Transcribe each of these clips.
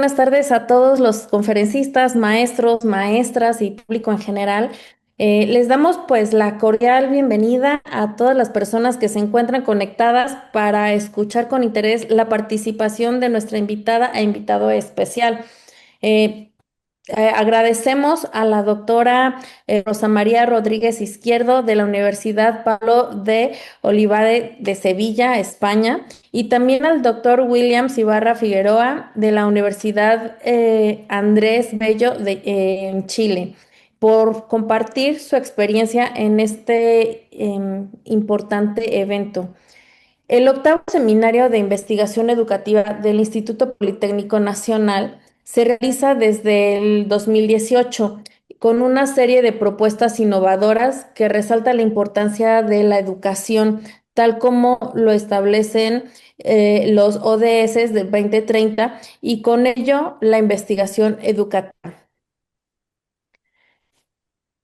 buenas tardes a todos los conferencistas, maestros, maestras y público en general. Les damos pues la cordial bienvenida a todas las personas que se encuentran conectadas para escuchar con interés la participación de nuestra invitada e invitado especial. Eh, Agradecemos a la doctora Rosa María Rodríguez Izquierdo de la Universidad Pablo de Olavide de Sevilla, España, y también al doctor William Ibarra Figueroa de la Universidad Andrés Bello en Chile, por compartir su experiencia en este importante evento. El octavo seminario de investigación educativa del Instituto Politécnico Nacional se realiza desde el 2018 con una serie de propuestas innovadoras que resalta la importancia de la educación, tal como lo establecen los ODS del 2030 y con ello la investigación educativa.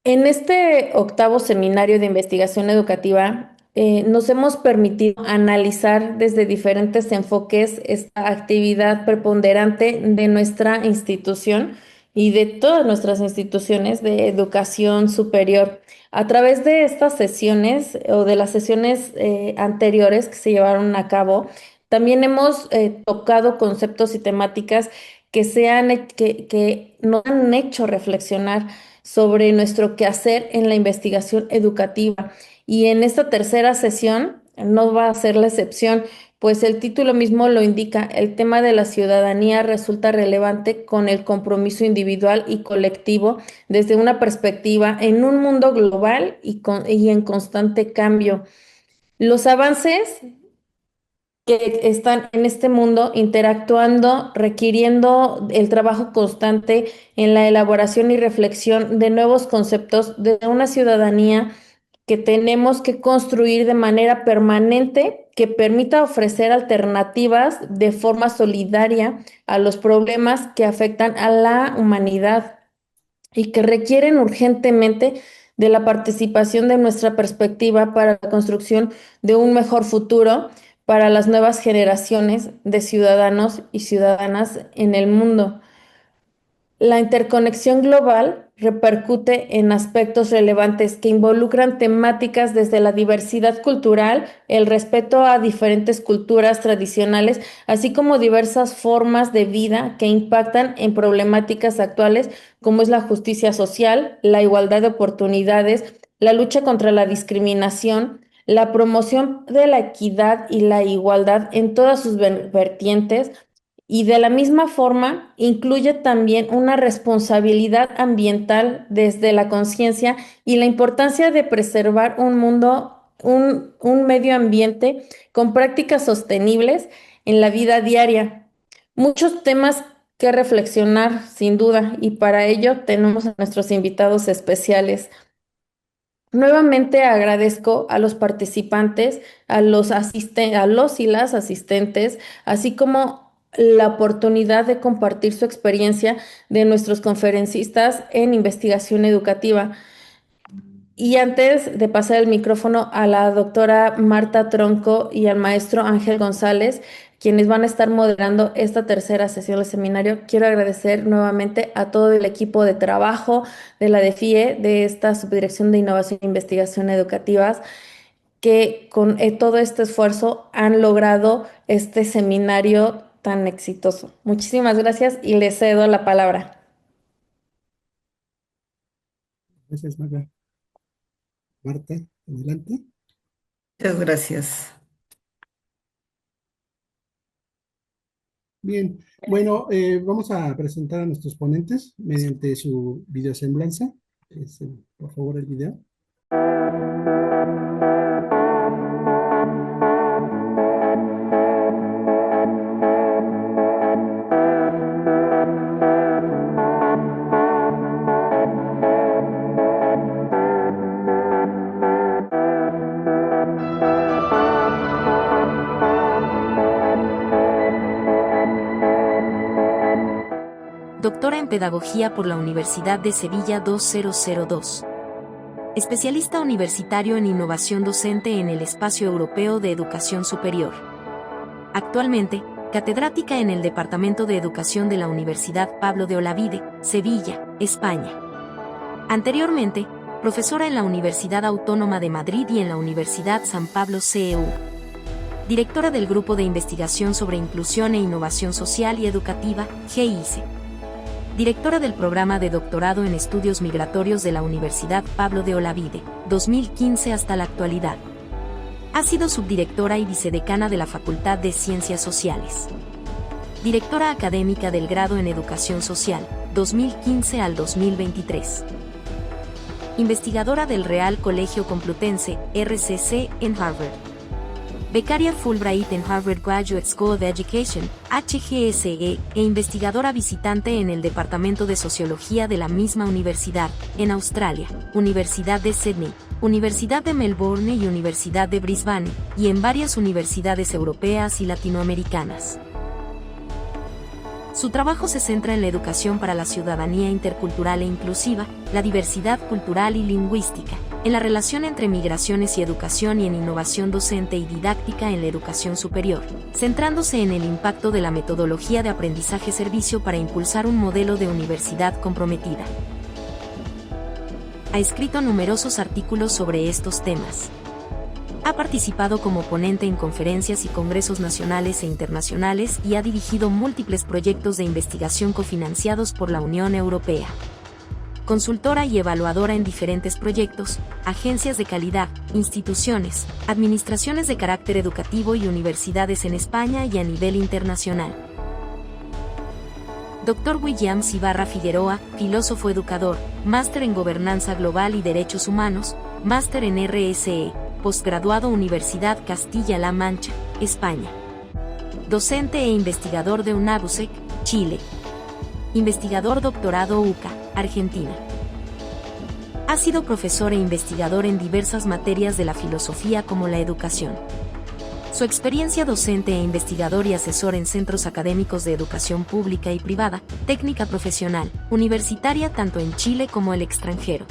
En este octavo seminario de investigación educativa, nos hemos permitido analizar desde diferentes enfoques esta actividad preponderante de nuestra institución y de todas nuestras instituciones de educación superior. A través de estas sesiones o de las sesiones anteriores que se llevaron a cabo, también hemos tocado conceptos y temáticas que nos han hecho reflexionar sobre nuestro quehacer en la investigación educativa. Y en esta tercera sesión no va a ser la excepción, pues el título mismo lo indica, el tema de la ciudadanía resulta relevante con el compromiso individual y colectivo desde una perspectiva en un mundo global y en constante cambio. Los avances que están en este mundo interactuando, requiriendo el trabajo constante en la elaboración y reflexión de nuevos conceptos de una ciudadanía que tenemos que construir de manera permanente, que permita ofrecer alternativas de forma solidaria a los problemas que afectan a la humanidad y que requieren urgentemente de la participación de nuestra perspectiva para la construcción de un mejor futuro para las nuevas generaciones de ciudadanos y ciudadanas en el mundo. La interconexión global repercute en aspectos relevantes que involucran temáticas desde la diversidad cultural, el respeto a diferentes culturas tradicionales, así como diversas formas de vida que impactan en problemáticas actuales como es la justicia social, la igualdad de oportunidades, la lucha contra la discriminación, la promoción de la equidad y la igualdad en todas sus vertientes, y de la misma forma, incluye también una responsabilidad ambiental desde la conciencia y la importancia de preservar un mundo, un medio ambiente con prácticas sostenibles en la vida diaria. Muchos temas que reflexionar, sin duda, y para ello tenemos a nuestros invitados especiales. Nuevamente agradezco a los participantes, a los y las asistentes, así como la oportunidad de compartir su experiencia de nuestros conferencistas en investigación educativa. Y antes de pasar el micrófono a la doctora Marta Tronco y al maestro Ángel González, quienes van a estar moderando esta tercera sesión del seminario, quiero agradecer nuevamente a todo el equipo de trabajo de la DEFIE, de esta Subdirección de Innovación e Investigación Educativas, que con todo este esfuerzo han logrado este seminario tan exitoso. Muchísimas gracias y les cedo la palabra. Gracias, Marta. Marta, adelante. Muchas gracias. Bien, bueno, vamos a presentar a nuestros ponentes mediante su videosemblanza. Por favor, el video. Doctora en Pedagogía por la Universidad de Sevilla 2002. Especialista universitario en innovación docente en el Espacio Europeo de Educación Superior. Actualmente, catedrática en el Departamento de Educación de la Universidad Pablo de Olavide, Sevilla, España. Anteriormente, profesora en la Universidad Autónoma de Madrid y en la Universidad San Pablo CEU. Directora del Grupo de Investigación sobre Inclusión e Innovación Social y Educativa, GICE. Directora del Programa de Doctorado en Estudios Migratorios de la Universidad Pablo de Olavide, 2015 hasta la actualidad. Ha sido subdirectora y vicedecana de la Facultad de Ciencias Sociales. Directora académica del Grado en Educación Social, 2015 al 2023. Investigadora del Real Colegio Complutense, RCC, en Harvard. Becaria Fulbright en Harvard Graduate School of Education, HGSE, e investigadora visitante en el Departamento de Sociología de la misma universidad, en Australia, Universidad de Sydney, Universidad de Melbourne y Universidad de Brisbane, y en varias universidades europeas y latinoamericanas. Su trabajo se centra en la educación para la ciudadanía intercultural e inclusiva, la diversidad cultural y lingüística, en la relación entre migraciones y educación y en innovación docente y didáctica en la educación superior, centrándose en el impacto de la metodología de aprendizaje-servicio para impulsar un modelo de universidad comprometida. Ha escrito numerosos artículos sobre estos temas. Ha participado como ponente en conferencias y congresos nacionales e internacionales y ha dirigido múltiples proyectos de investigación cofinanciados por la Unión Europea. Consultora y evaluadora en diferentes proyectos, agencias de calidad, instituciones, administraciones de carácter educativo y universidades en España y a nivel internacional. Dr. Williams Ibarra Figueroa, filósofo educador, máster en Gobernanza Global y Derechos Humanos, máster en RSE, posgraduado Universidad Castilla-La Mancha, España. Docente e investigador de UNABUSEC, Chile. Investigador doctorado UCA, Argentina. Ha sido profesor e investigador en diversas materias de la filosofía como la educación. Su experiencia docente e investigador y asesor en centros académicos de educación pública y privada, técnica profesional, universitaria tanto en Chile como el extranjero.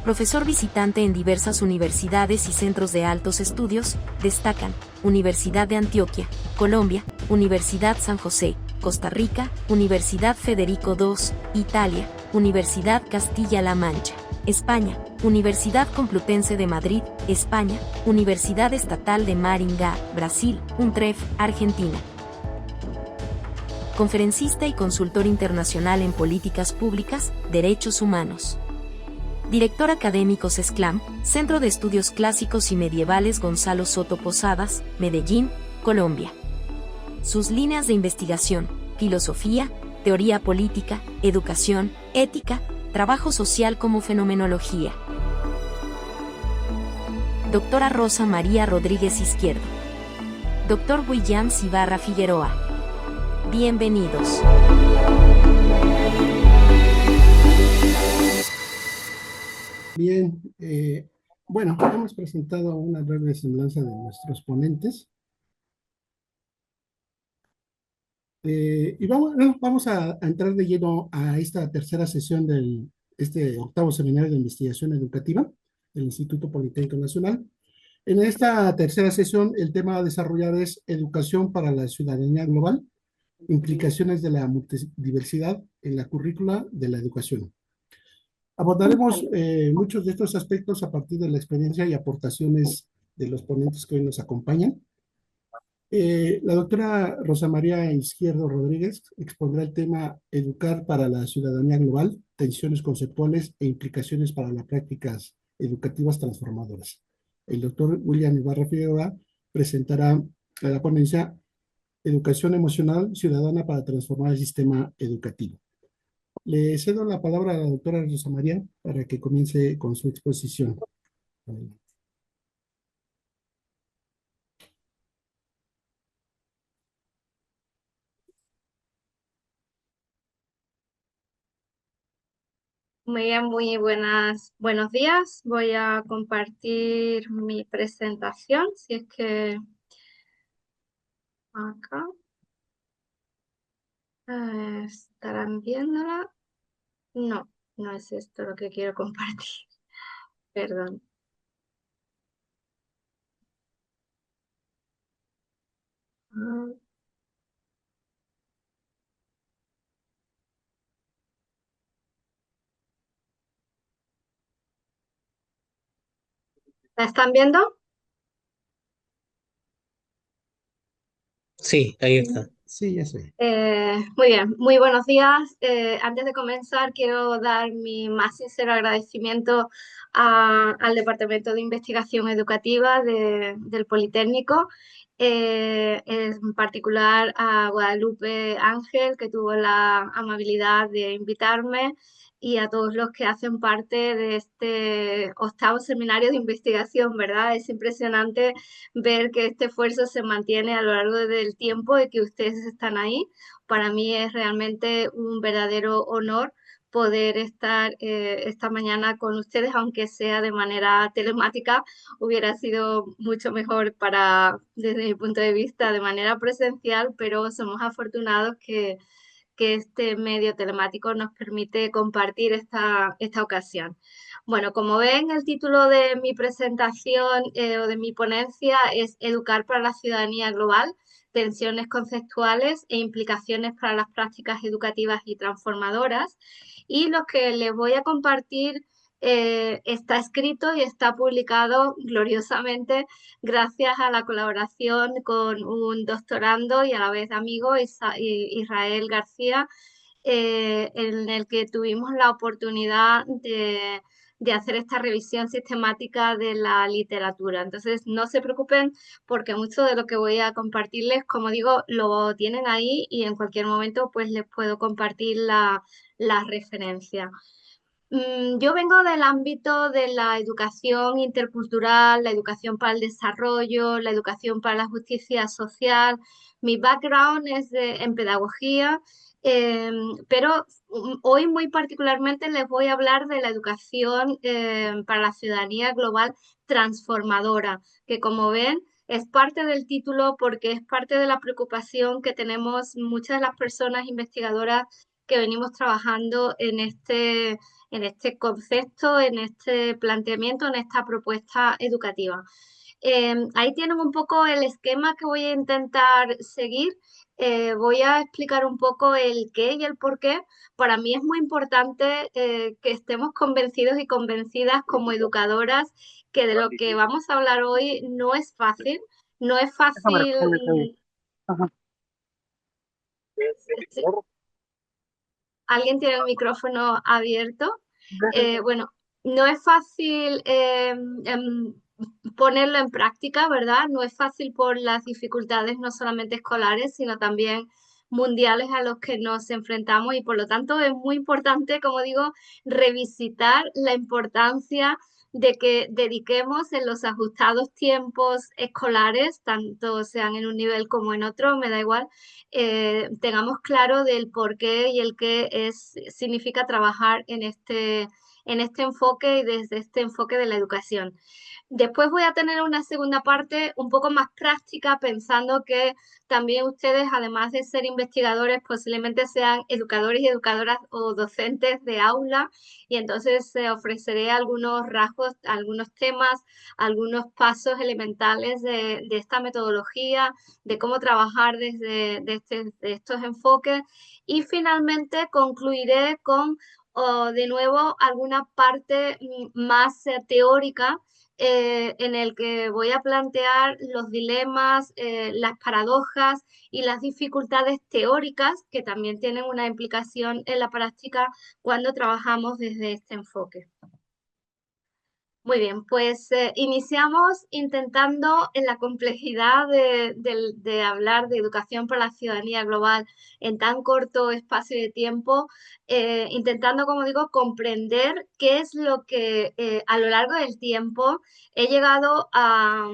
Profesor visitante en diversas universidades y centros de altos estudios, destacan Universidad de Antioquia, Colombia, Universidad San José, Costa Rica, Universidad Federico II, Italia, Universidad Castilla-La Mancha, España, Universidad Complutense de Madrid, España, Universidad Estatal de Maringá, Brasil, UNTREF, Argentina. Conferencista y consultor internacional en políticas públicas, derechos humanos. Director académico CESCLAM, Centro de Estudios Clásicos y Medievales Gonzalo Soto Posadas, Medellín, Colombia. Sus líneas de investigación: filosofía, teoría política, educación, ética, trabajo social como fenomenología. Doctora Rosa María Rodríguez Izquierdo. Dr. Williams Ibarra Figueroa. Bienvenidos. Bien, bueno, hemos presentado una breve semblanza de nuestros ponentes. Y vamos a entrar de lleno a esta tercera sesión de este octavo seminario de investigación educativa del Instituto Politécnico Nacional. En esta tercera sesión, el tema a desarrollar es Educación para la Ciudadanía Global, implicaciones de la multidiversidad en la currícula de la educación. Abordaremos muchos de estos aspectos a partir de la experiencia y aportaciones de los ponentes que hoy nos acompañan. La doctora Rosa María Izquierdo Rodríguez expondrá el tema Educar para la Ciudadanía Global, tensiones conceptuales e implicaciones para las prácticas educativas transformadoras. El doctor William Ibarra Figueroa presentará la ponencia Educación Emocional Ciudadana para Transformar el Sistema Educativo. Le cedo la palabra a la doctora Rosa María para que comience con su exposición. Muy bien, buenos días. Voy a compartir mi presentación, si es que acá estarán viéndola. No, no es esto lo que quiero compartir. Perdón. ¿La están viendo? Sí, ahí está. Sí, ya sé. Muy bien, muy buenos días. Antes de comenzar, quiero dar mi más sincero agradecimiento al Departamento de Investigación Educativa del Politécnico, en particular a Guadalupe Ángel, que tuvo la amabilidad de invitarme, y a todos los que hacen parte de este octavo seminario de investigación, ¿verdad? Es impresionante ver que este esfuerzo se mantiene a lo largo del tiempo y que ustedes están ahí. Para mí es realmente un verdadero honor poder estar esta mañana con ustedes, aunque sea de manera telemática, hubiera sido mucho mejor desde mi punto de vista, de manera presencial, pero somos afortunados que este medio telemático nos permite compartir esta ocasión. Bueno, como ven, el título de mi presentación o de mi ponencia es Educar para la ciudadanía global, tensiones conceptuales e implicaciones para las prácticas educativas y transformadoras. Y lo que les voy a compartir está escrito y está publicado gloriosamente gracias a la colaboración con un doctorando y a la vez amigo, Israel García, en el que tuvimos la oportunidad de hacer esta revisión sistemática de la literatura. Entonces, no se preocupen porque mucho de lo que voy a compartirles, como digo, lo tienen ahí y en cualquier momento pues les puedo compartir la referencia. Yo vengo del ámbito de la educación intercultural, la educación para el desarrollo, la educación para la justicia social. Mi background es en pedagogía, pero hoy muy particularmente les voy a hablar de la educación para la ciudadanía global transformadora, que como ven es parte del título porque es parte de la preocupación que tenemos muchas de las personas investigadoras que venimos trabajando en este concepto, en este planteamiento, en esta propuesta educativa. Ahí tienen un poco el esquema que voy a intentar seguir. Voy a explicar un poco el qué y el por qué. Para mí es muy importante que estemos convencidos y convencidas como educadoras que de lo que vamos a hablar hoy no es fácil. No es fácil. Sí, ¿alguien tiene el micrófono abierto? Bueno, no es fácil ponerlo en práctica, ¿verdad? No es fácil por las dificultades no solamente escolares, sino también mundiales a los que nos enfrentamos y por lo tanto es muy importante, como digo, revisitar la importancia de que dediquemos en los ajustados tiempos escolares, tanto sean en un nivel como en otro, me da igual, tengamos claro del por qué y el qué significa trabajar en este enfoque y desde este enfoque de la educación. Después voy a tener una segunda parte un poco más práctica, pensando que también ustedes, además de ser investigadores, posiblemente sean educadores y educadoras o docentes de aula, y entonces ofreceré algunos rasgos, algunos temas, algunos pasos elementales de esta metodología, de cómo trabajar de estos enfoques, y finalmente concluiré con, de nuevo, alguna parte más teórica en el que voy a plantear los dilemas, las paradojas y las dificultades teóricas que también tienen una implicación en la práctica cuando trabajamos desde este enfoque. Muy bien, pues iniciamos intentando en la complejidad de hablar de educación para la ciudadanía global en tan corto espacio de tiempo, intentando, como digo, comprender qué es lo que a lo largo del tiempo he llegado a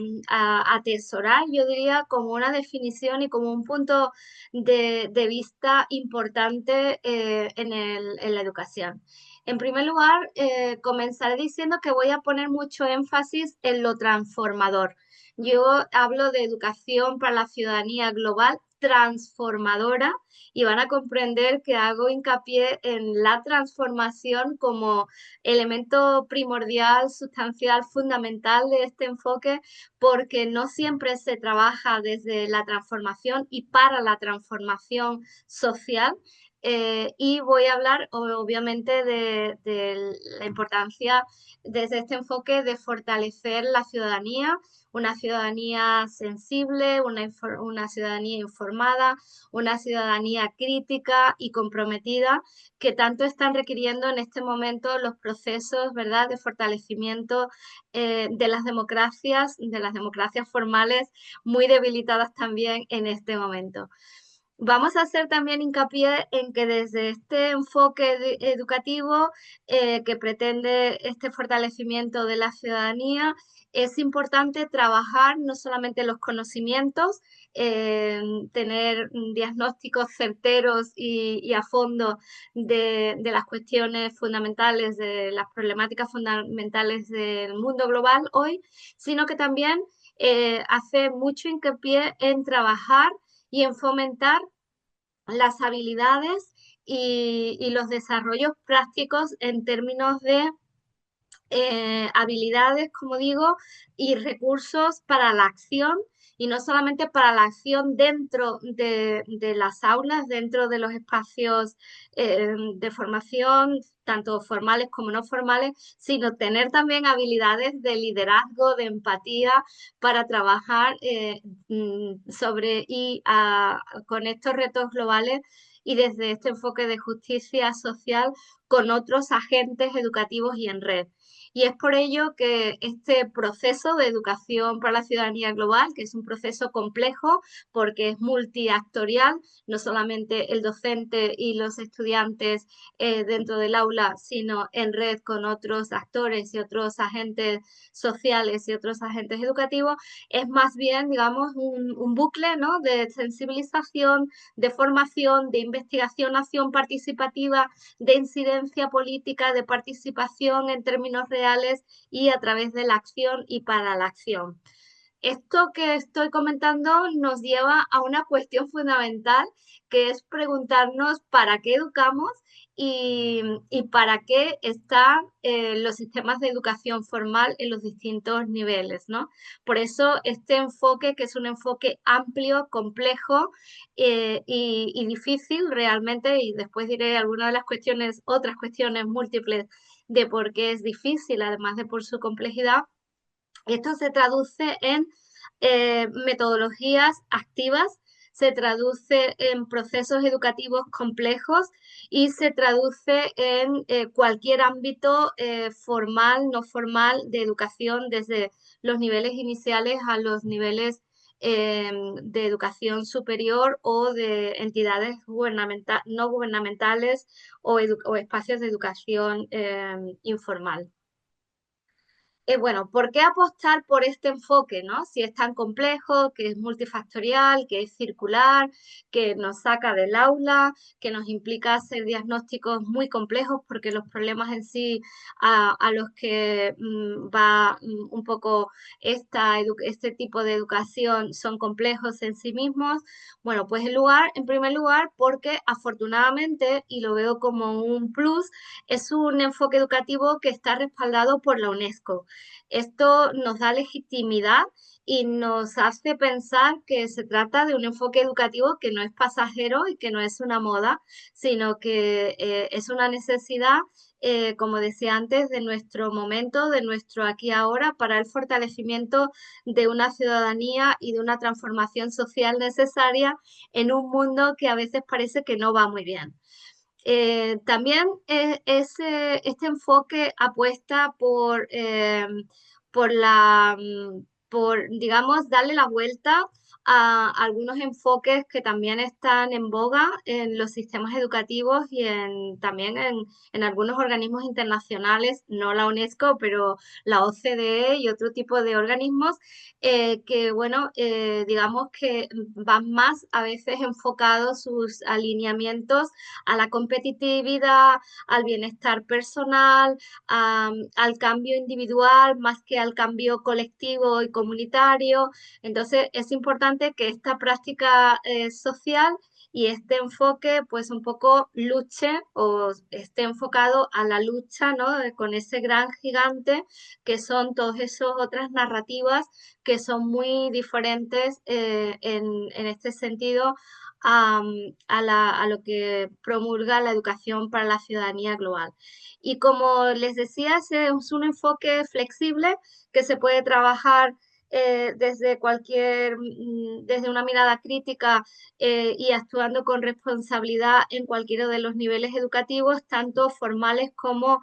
atesorar, yo diría, como una definición y como un punto de vista importante en la educación. En primer lugar, comenzaré diciendo que voy a poner mucho énfasis en lo transformador. Yo hablo de educación para la ciudadanía global transformadora y van a comprender que hago hincapié en la transformación como elemento primordial, sustancial, fundamental de este enfoque, porque no siempre se trabaja desde la transformación y para la transformación social. Y voy a hablar obviamente de la importancia desde este enfoque de fortalecer la ciudadanía, una ciudadanía sensible, una ciudadanía informada, una ciudadanía crítica y comprometida que tanto están requiriendo en este momento los procesos, ¿verdad?, de fortalecimiento de las democracias formales muy debilitadas también en este momento. Vamos a hacer también hincapié en que desde este enfoque educativo que pretende este fortalecimiento de la ciudadanía, es importante trabajar no solamente los conocimientos, tener diagnósticos certeros y a fondo de las cuestiones fundamentales, de las problemáticas fundamentales del mundo global hoy, sino que también hace mucho hincapié en trabajar y en fomentar las habilidades y los desarrollos prácticos en términos de habilidades, como digo, y recursos para la acción, y no solamente para la acción dentro de las aulas, dentro de los espacios de formación, tanto formales como no formales, sino tener también habilidades de liderazgo, de empatía, para trabajar sobre con estos retos globales y desde este enfoque de justicia social con otros agentes educativos y en red. Y es por ello que este proceso de educación para la ciudadanía global, que es un proceso complejo porque es multiactorial, no solamente el docente y los estudiantes dentro del aula, sino en red con otros actores y otros agentes sociales y otros agentes educativos, es más bien, digamos, un bucle, ¿no?, de sensibilización, de formación, de investigación, acción participativa, de incidencia política, de participación en términos reales y a través de la acción y para la acción. Esto que estoy comentando nos lleva a una cuestión fundamental, que es preguntarnos para qué educamos y para qué están los sistemas de educación formal en los distintos niveles, ¿no? Por eso este enfoque, que es un enfoque amplio, complejo y difícil realmente, y después diré algunas de las cuestiones, otras cuestiones múltiples de por qué es difícil, además de por su complejidad. Esto se traduce en metodologías activas, se traduce en procesos educativos complejos y se traduce en cualquier ámbito formal, no formal, de educación, desde los niveles iniciales a los niveles de educación superior o de entidades no gubernamentales o espacios de educación informal. Bueno, ¿por qué apostar por este enfoque, ¿no? Si es tan complejo, que es multifactorial, que es circular, que nos saca del aula, que nos implica hacer diagnósticos muy complejos, porque los problemas en sí a los que va un poco este tipo de educación son complejos en sí mismos? Bueno, pues en primer lugar, porque afortunadamente, y lo veo como un plus, es un enfoque educativo que está respaldado por la UNESCO. Esto nos da legitimidad y nos hace pensar que se trata de un enfoque educativo que no es pasajero y que no es una moda, sino que es una necesidad, como decía antes, de nuestro momento, de nuestro aquí y ahora, para el fortalecimiento de una ciudadanía y de una transformación social necesaria en un mundo que a veces parece que no va muy bien. También este enfoque apuesta por, digamos, darle la vuelta a algunos enfoques que también están en boga en los sistemas educativos y también en algunos organismos internacionales, no la UNESCO, pero la OCDE y otro tipo de organismos que, bueno, digamos que van más a veces enfocados sus alineamientos a la competitividad, al bienestar personal, al cambio individual más que al cambio colectivo y comunitario. Entonces es importante importante que esta práctica social y este enfoque pues un poco luche o esté enfocado a la lucha, ¿no? Con ese gran gigante que son todas esas otras narrativas que son muy diferentes en este sentido a, a lo que promulga la educación para la ciudadanía global. Y como les decía, ese es un enfoque flexible que se puede trabajar desde desde una mirada crítica y actuando con responsabilidad en cualquiera de los niveles educativos, tanto formales como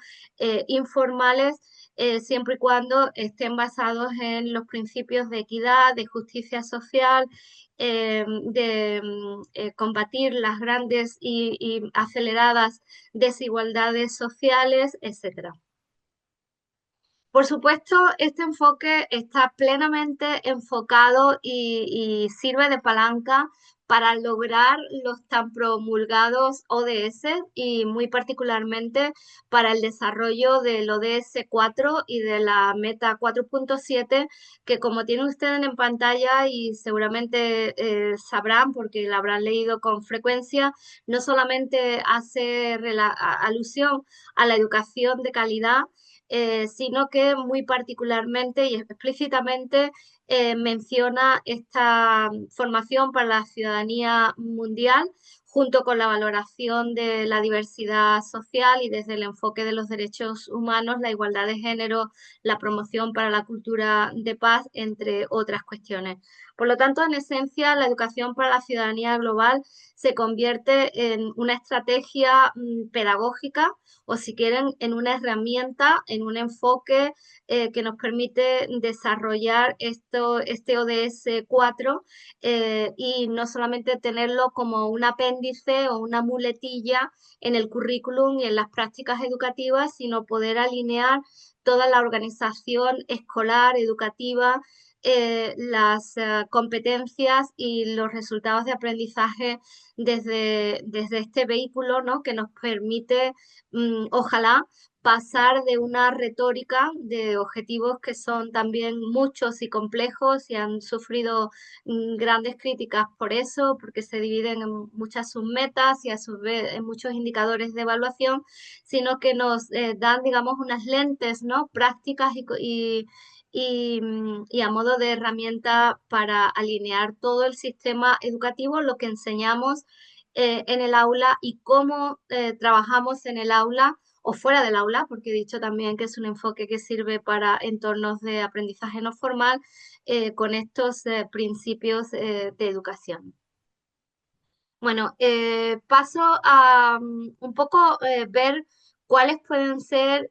informales, siempre y cuando estén basados en los principios de equidad, de justicia social, de combatir las grandes y aceleradas desigualdades sociales, etcétera. Por supuesto, este enfoque está plenamente enfocado y sirve de palanca para lograr los tan promulgados ODS y muy particularmente para el desarrollo del ODS 4 y de la Meta 4.7, que como tienen ustedes en pantalla y seguramente sabrán porque la habrán leído con frecuencia, no solamente hace alusión a la educación de calidad, sino que muy particularmente y explícitamente menciona esta formación para la ciudadanía mundial, junto con la valoración de la diversidad social y desde el enfoque de los derechos humanos, la igualdad de género, la promoción para la cultura de paz, entre otras cuestiones. Por lo tanto, en esencia, la educación para la ciudadanía global se convierte en una estrategia pedagógica o si quieren, en una herramienta, en un enfoque que nos permite desarrollar este ODS 4 y no solamente tenerlo como un apéndice o una muletilla en el currículum y en las prácticas educativas, sino poder alinear toda la organización escolar, educativa, las competencias y los resultados de aprendizaje desde este vehículo, ¿no? Que nos permite, ojalá, pasar de una retórica de objetivos que son también muchos y complejos y han sufrido grandes críticas por eso, porque se dividen en muchas submetas y a su vez en muchos indicadores de evaluación, sino que nos dan, digamos, unas lentes, ¿no? Prácticas y a modo de herramienta para alinear todo el sistema educativo, lo que enseñamos en el aula y cómo trabajamos en el aula o fuera del aula, porque he dicho también que es un enfoque que sirve para entornos de aprendizaje no formal, con estos principios de educación. Bueno, paso a un poco ver cuáles pueden ser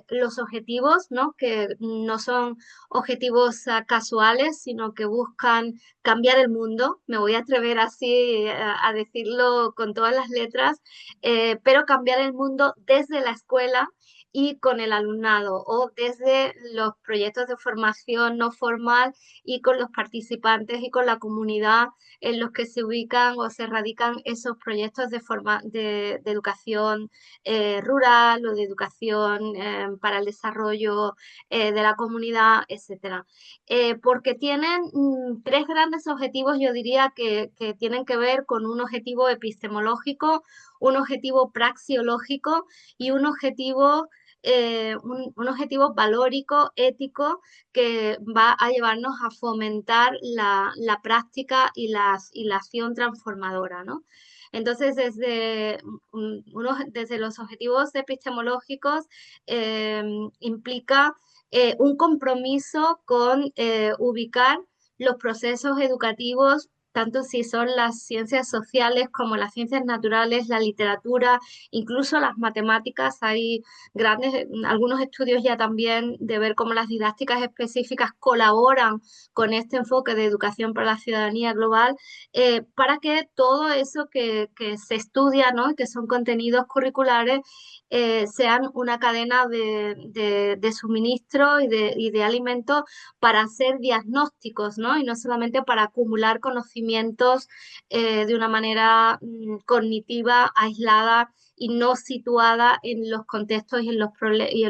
los objetivos, ¿no? Que no son objetivos casuales, sino que buscan cambiar el mundo. Me voy a atrever así a decirlo con todas las letras, pero cambiar el mundo desde la escuela y con el alumnado o desde los proyectos de formación no formal y con los participantes y con la comunidad en los que se ubican o se radican esos proyectos de educación rural o de educación para el desarrollo de la comunidad, etcétera. Porque tienen tres grandes objetivos, yo diría que tienen que ver con un objetivo epistemológico, un objetivo praxiológico y un objetivo valórico, ético, que va a llevarnos a fomentar la práctica y la acción transformadora, ¿no? Entonces, desde los objetivos epistemológicos implica un compromiso con ubicar los procesos educativos, tanto si son las ciencias sociales como las ciencias naturales, la literatura, incluso las matemáticas. Hay algunos estudios ya también de ver cómo las didácticas específicas colaboran con este enfoque de educación para la ciudadanía global, para que todo eso que se estudia, ¿no? Y que son contenidos curriculares, sean una cadena de suministro y de alimentos para hacer diagnósticos, ¿no? Y no solamente para acumular conocimientos de una manera cognitiva, aislada y no situada en los contextos y en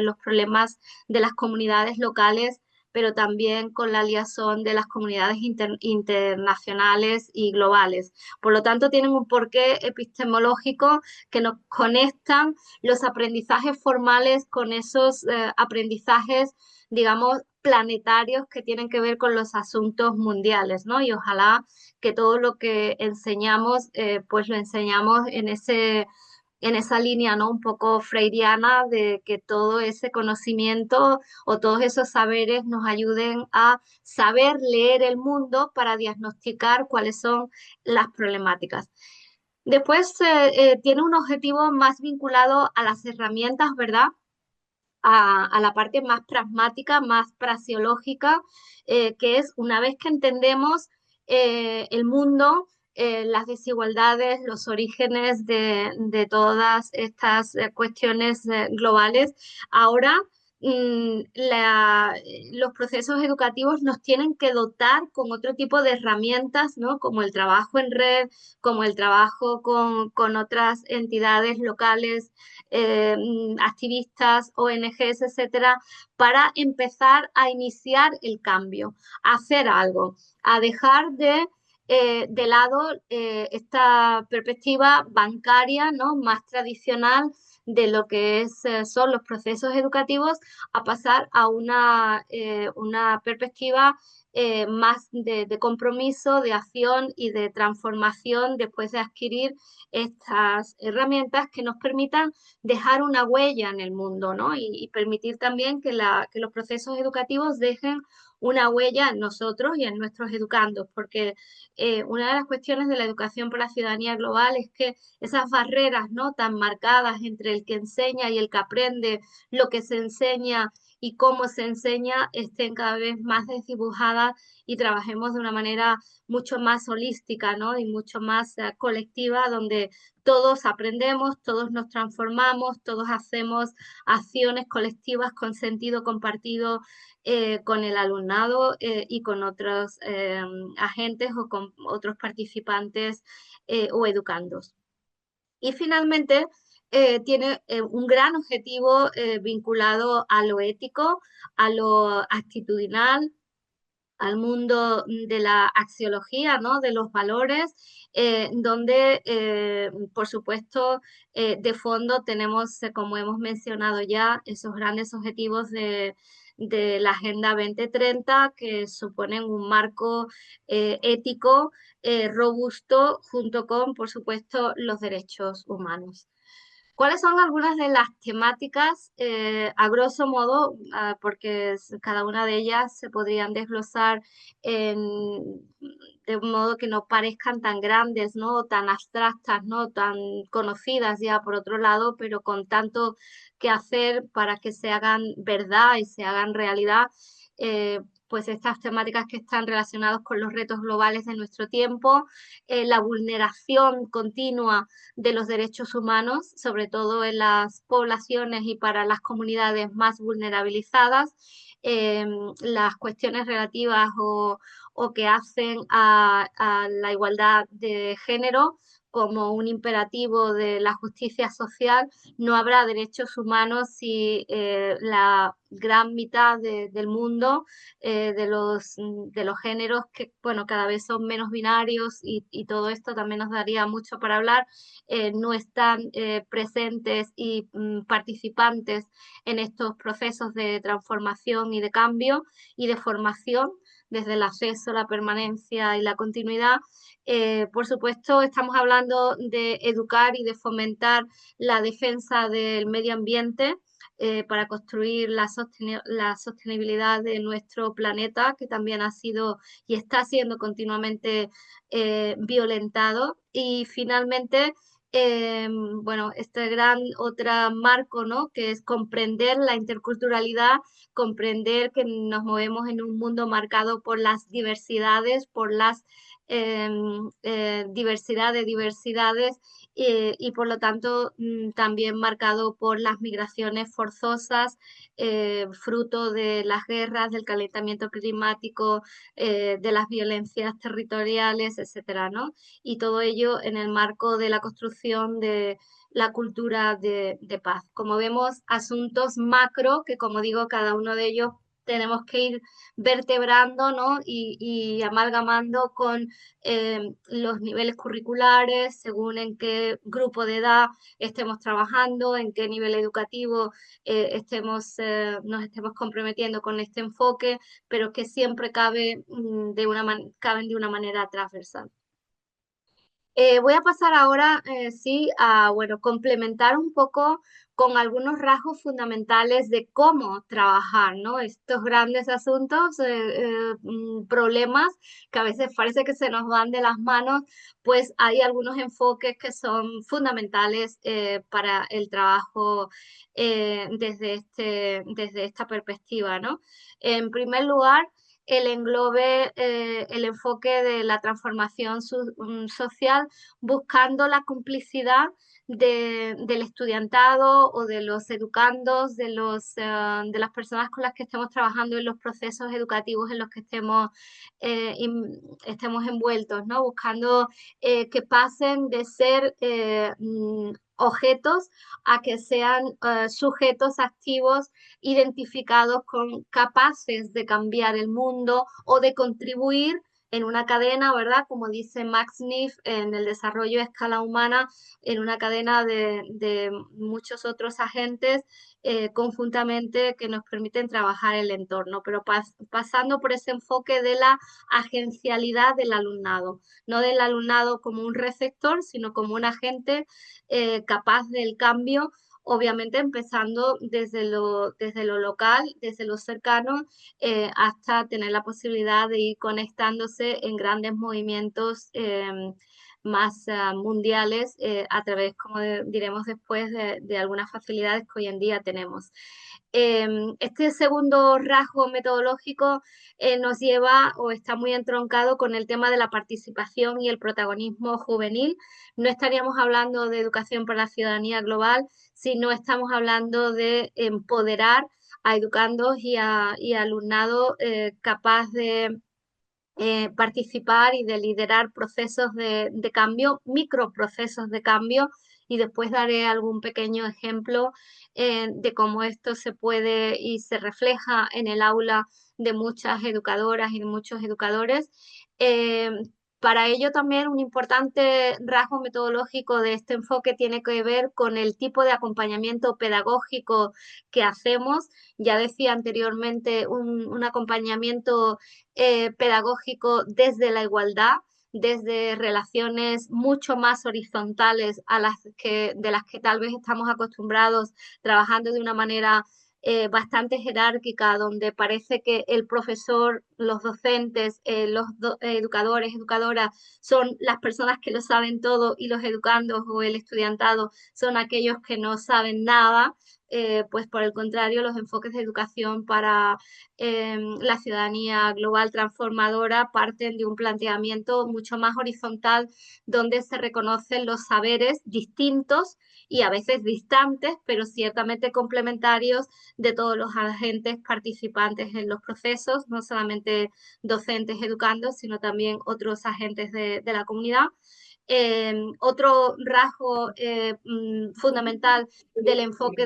los problemas de las comunidades locales pero también con la liaison de las comunidades internacionales y globales. Por lo tanto, tienen un porqué epistemológico que nos conectan los aprendizajes formales con esos aprendizajes, digamos, planetarios que tienen que ver con los asuntos mundiales, ¿no? Y ojalá que todo lo que enseñamos, pues lo enseñamos en esa línea, ¿no? Un poco freiriana de que todo ese conocimiento o todos esos saberes nos ayuden a saber leer el mundo para diagnosticar cuáles son las problemáticas. Después tiene un objetivo más vinculado a las herramientas, ¿verdad? A la parte más pragmática, más praseológica, que es una vez que entendemos el mundo, las desigualdades, los orígenes de todas estas cuestiones globales, ahora los procesos educativos nos tienen que dotar con otro tipo de herramientas, ¿no? Como el trabajo en red, como el trabajo con otras entidades locales, activistas, ONGs, etcétera, para empezar a iniciar el cambio, a hacer algo, a dejar de lado esta perspectiva bancaria, ¿no? Más tradicional de lo que son los procesos educativos, a pasar a una perspectiva más de compromiso, de acción y de transformación después de adquirir estas herramientas que nos permitan dejar una huella en el mundo, ¿no? Y permitir también que los procesos educativos dejen una huella en nosotros y en nuestros educandos, porque una de las cuestiones de la educación para la ciudadanía global es que esas barreras, ¿no? Tan marcadas entre el que enseña y el que aprende, lo que se enseña y cómo se enseña, estén cada vez más desdibujadas y trabajemos de una manera mucho más holística, ¿no? Y mucho más colectiva, donde todos aprendemos, todos nos transformamos, todos hacemos acciones colectivas con sentido compartido con el alumnado y con otros agentes o con otros participantes o educandos. Y finalmente, tiene un gran objetivo vinculado a lo ético, a lo actitudinal, al mundo de la axiología, ¿no? De los valores, donde, por supuesto, de fondo tenemos, como hemos mencionado ya, esos grandes objetivos de la Agenda 2030, que suponen un marco ético robusto junto con, por supuesto, los derechos humanos. ¿Cuáles son algunas de las temáticas, a grosso modo, porque cada una de ellas se podrían desglosar de un modo que no parezcan tan grandes, ¿no? Tan abstractas, ¿no? Tan conocidas ya por otro lado, pero con tanto que hacer para que se hagan verdad y se hagan realidad? Pues estas temáticas que están relacionadas con los retos globales de nuestro tiempo, la vulneración continua de los derechos humanos, sobre todo en las poblaciones y para las comunidades más vulnerabilizadas, eh, las cuestiones relativas o que hacen a la igualdad de género como un imperativo de la justicia social. No habrá derechos humanos si la gran mitad del mundo, de los géneros que, bueno, cada vez son menos binarios y todo esto también nos daría mucho para hablar, no están presentes y participantes en estos procesos de transformación y de cambio y de formación desde el acceso, la permanencia y la continuidad. Por supuesto, estamos hablando de educar y de fomentar la defensa del medio ambiente para construir la sostenibilidad de nuestro planeta, que también ha sido y está siendo continuamente violentado. Y finalmente, bueno, este gran otro marco, ¿no? Que es comprender la interculturalidad, comprender que nos movemos en un mundo marcado por las diversidades, por las diversidad de diversidades y por lo tanto también marcado por las migraciones forzosas, fruto de las guerras, del calentamiento climático, de las violencias territoriales, etcétera, ¿no? Y todo ello en el marco de la construcción de la cultura de paz. Como vemos, asuntos macro que, como digo, cada uno de ellos tenemos que ir vertebrando, ¿no? y amalgamando con los niveles curriculares, según en qué grupo de edad estemos trabajando, en qué nivel educativo nos estemos comprometiendo con este enfoque, pero que siempre caben de una manera transversal. Voy a pasar ahora, sí, a, bueno, complementar un poco con algunos rasgos fundamentales de cómo trabajar, ¿no? Estos grandes asuntos, problemas que a veces parece que se nos van de las manos, pues hay algunos enfoques que son fundamentales para el trabajo desde esta perspectiva, ¿no? En primer lugar, el englobe el enfoque de la transformación social, buscando la complicidad del estudiantado o de los educandos, de las personas con las que estemos trabajando en los procesos educativos en los que estemos envueltos, ¿no? Buscando que pasen de ser objetos a que sean sujetos activos identificados con capaces de cambiar el mundo o de contribuir en una cadena, ¿verdad? Como dice Max Neff, en el desarrollo a escala humana, en una cadena de muchos otros agentes conjuntamente que nos permiten trabajar el entorno, pero pasando por ese enfoque de la agencialidad del alumnado, no del alumnado como un receptor, sino como un agente capaz del cambio, obviamente empezando desde lo local, desde lo cercano, hasta tener la posibilidad de ir conectándose en grandes movimientos más mundiales a través, como diremos después, de algunas facilidades que hoy en día tenemos. Este segundo rasgo metodológico nos lleva o está muy entroncado con el tema de la participación y el protagonismo juvenil. No estaríamos hablando de educación para la ciudadanía global, sino estamos hablando de empoderar a educandos y alumnado capaz de participar y de liderar procesos de cambio, microprocesos de cambio, y después daré algún pequeño ejemplo de cómo esto se puede y se refleja en el aula de muchas educadoras y de muchos educadores. Eh, para ello también un importante rasgo metodológico de este enfoque tiene que ver con el tipo de acompañamiento pedagógico que hacemos. Ya decía anteriormente, un acompañamiento pedagógico desde la igualdad, desde relaciones mucho más horizontales de las que tal vez estamos acostumbrados, trabajando de una manera bastante jerárquica, donde parece que el profesor, los docentes, educadores, educadoras son las personas que lo saben todo y los educandos o el estudiantado son aquellos que no saben nada. Pues por el contrario, los enfoques de educación para la ciudadanía global transformadora parten de un planteamiento mucho más horizontal, donde se reconocen los saberes distintos y a veces distantes, pero ciertamente complementarios, de todos los agentes participantes en los procesos, no solamente docentes educandos, sino también otros agentes de la comunidad. Otro rasgo fundamental del enfoque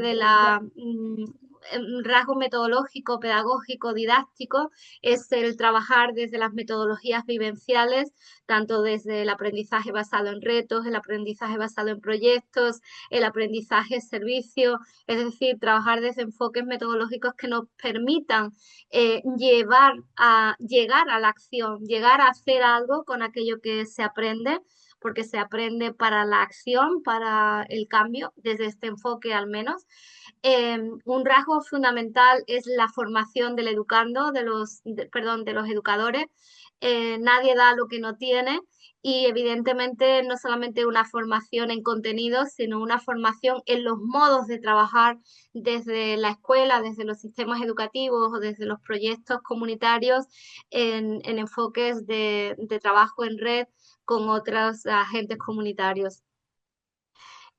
rasgo metodológico, pedagógico, didáctico, es el trabajar desde las metodologías vivenciales, tanto desde el aprendizaje basado en retos, el aprendizaje basado en proyectos, el aprendizaje servicio, es decir, trabajar desde enfoques metodológicos que nos permitan llegar a la acción, llegar a hacer algo con aquello que se aprende, porque se aprende para la acción, para el cambio, desde este enfoque al menos. Un rasgo fundamental es la formación del educando, de los educadores. Nadie da lo que no tiene, y evidentemente no solamente una formación en contenidos, sino una formación en los modos de trabajar desde la escuela, desde los sistemas educativos o desde los proyectos comunitarios en enfoques de trabajo en red con otros agentes comunitarios.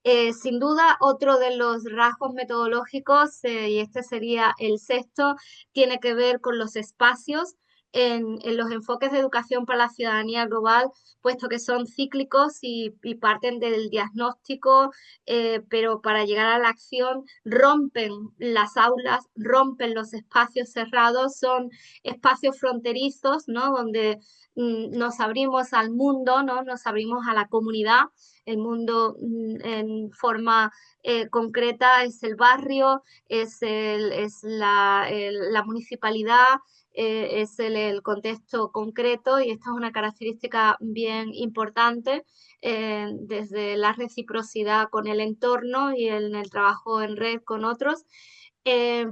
Sin duda, otro de los rasgos metodológicos, y este sería el sexto, tiene que ver con los espacios. en los enfoques de educación para la ciudadanía global, puesto que son cíclicos y parten del diagnóstico, pero para llegar a la acción rompen las aulas, rompen los espacios cerrados, son espacios fronterizos, ¿no? Donde nos abrimos al mundo, ¿no? Nos abrimos a la comunidad. El mundo en forma concreta es el barrio, es la municipalidad, es el contexto concreto, y esta es una característica bien importante desde la reciprocidad con el entorno y en el trabajo en red con otros.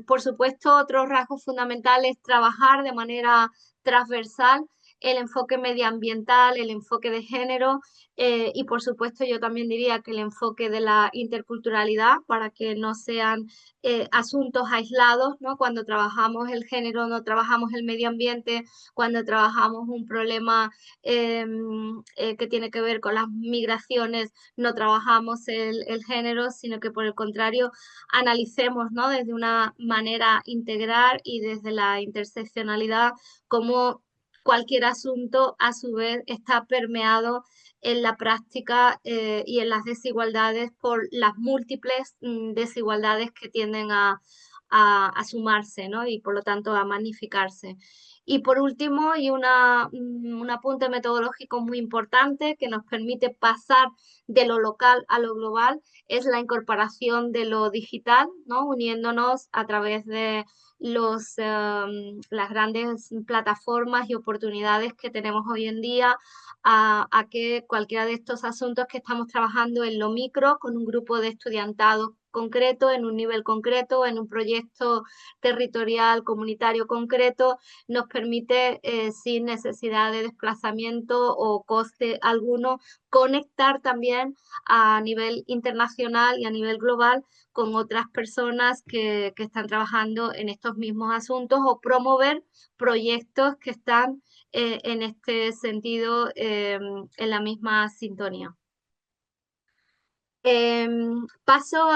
Por supuesto, otro rasgo fundamental es trabajar de manera transversal el enfoque medioambiental, el enfoque de género, y por supuesto yo también diría que el enfoque de la interculturalidad, para que no sean asuntos aislados, ¿no? Cuando trabajamos el género no trabajamos el medio ambiente, cuando trabajamos un problema que tiene que ver con las migraciones no trabajamos el género, sino que por el contrario analicemos, ¿no? Desde una manera integral y desde la interseccionalidad cómo cualquier asunto a su vez está permeado en la práctica y en las desigualdades por las múltiples desigualdades que tienden a sumarse, ¿no? Y por lo tanto a magnificarse. Y por último, un apunte metodológico muy importante que nos permite pasar de lo local a lo global, es la incorporación de lo digital, ¿no? Uniéndonos a través de las grandes plataformas y oportunidades que tenemos hoy en día a que cualquiera de estos asuntos que estamos trabajando en lo micro, con un grupo de estudiantado concreto, en un nivel concreto, en un proyecto territorial, comunitario concreto, nos permite, sin necesidad de desplazamiento o coste alguno, conectar también a nivel internacional y a nivel global con otras personas que están trabajando en estos mismos asuntos, o promover proyectos que están en este sentido en la misma sintonía. Paso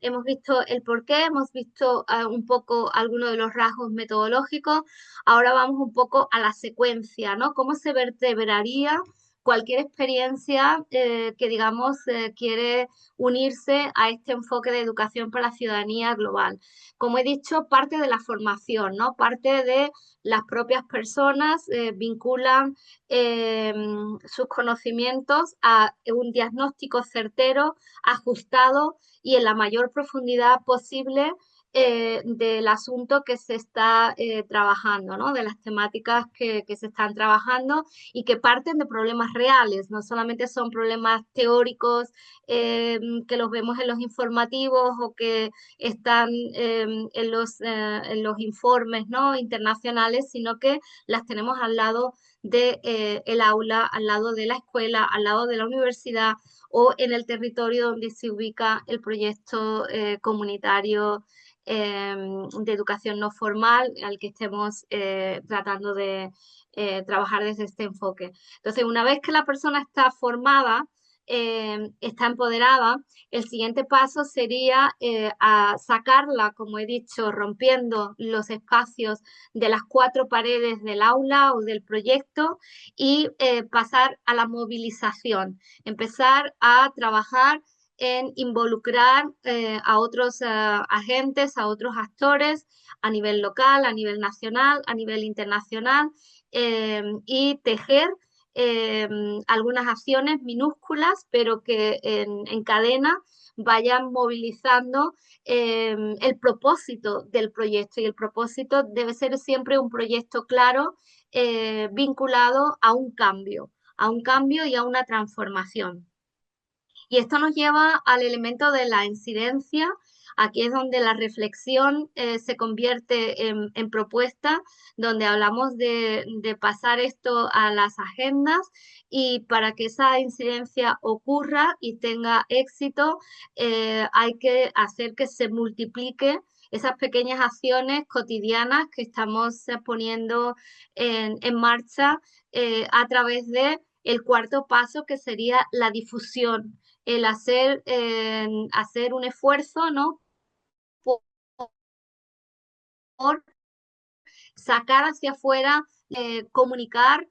hemos visto el porqué, hemos visto un poco algunos de los rasgos metodológicos, ahora vamos un poco a la secuencia, ¿no? ¿Cómo se vertebraría cualquier experiencia que, digamos, quiere unirse a este enfoque de educación para la ciudadanía global? Como he dicho, parte de la formación, ¿no? Parte de las propias personas vinculan sus conocimientos a un diagnóstico certero, ajustado y en la mayor profundidad posible del asunto que se está trabajando, ¿no? De las temáticas que se están trabajando y que parten de problemas reales, no solamente son problemas teóricos que los vemos en los informativos o que están en los informes, ¿no? Internacionales, sino que las tenemos al lado de el aula, al lado de la escuela, al lado de la universidad o en el territorio donde se ubica el proyecto comunitario de educación no formal al que estemos tratando de trabajar desde este enfoque. Entonces, una vez que la persona está formada, está empoderada, el siguiente paso sería a sacarla, como he dicho, rompiendo los espacios de las cuatro paredes del aula o del proyecto y pasar a la movilización, empezar a trabajar en involucrar a otros agentes, a otros actores a nivel local, a nivel nacional, a nivel internacional y tejer algunas acciones minúsculas, pero que en cadena vayan movilizando el propósito del proyecto. Y el propósito debe ser siempre un proyecto claro, vinculado a un cambio y a una transformación. Y esto nos lleva al elemento de la incidencia. Aquí es donde la reflexión se convierte en propuesta, donde hablamos de pasar esto a las agendas, y para que esa incidencia ocurra y tenga éxito, hay que hacer que se multiplique esas pequeñas acciones cotidianas que estamos poniendo en marcha a través de el cuarto paso, que sería la difusión, el hacer un esfuerzo, ¿no? Por sacar hacia afuera, comunicar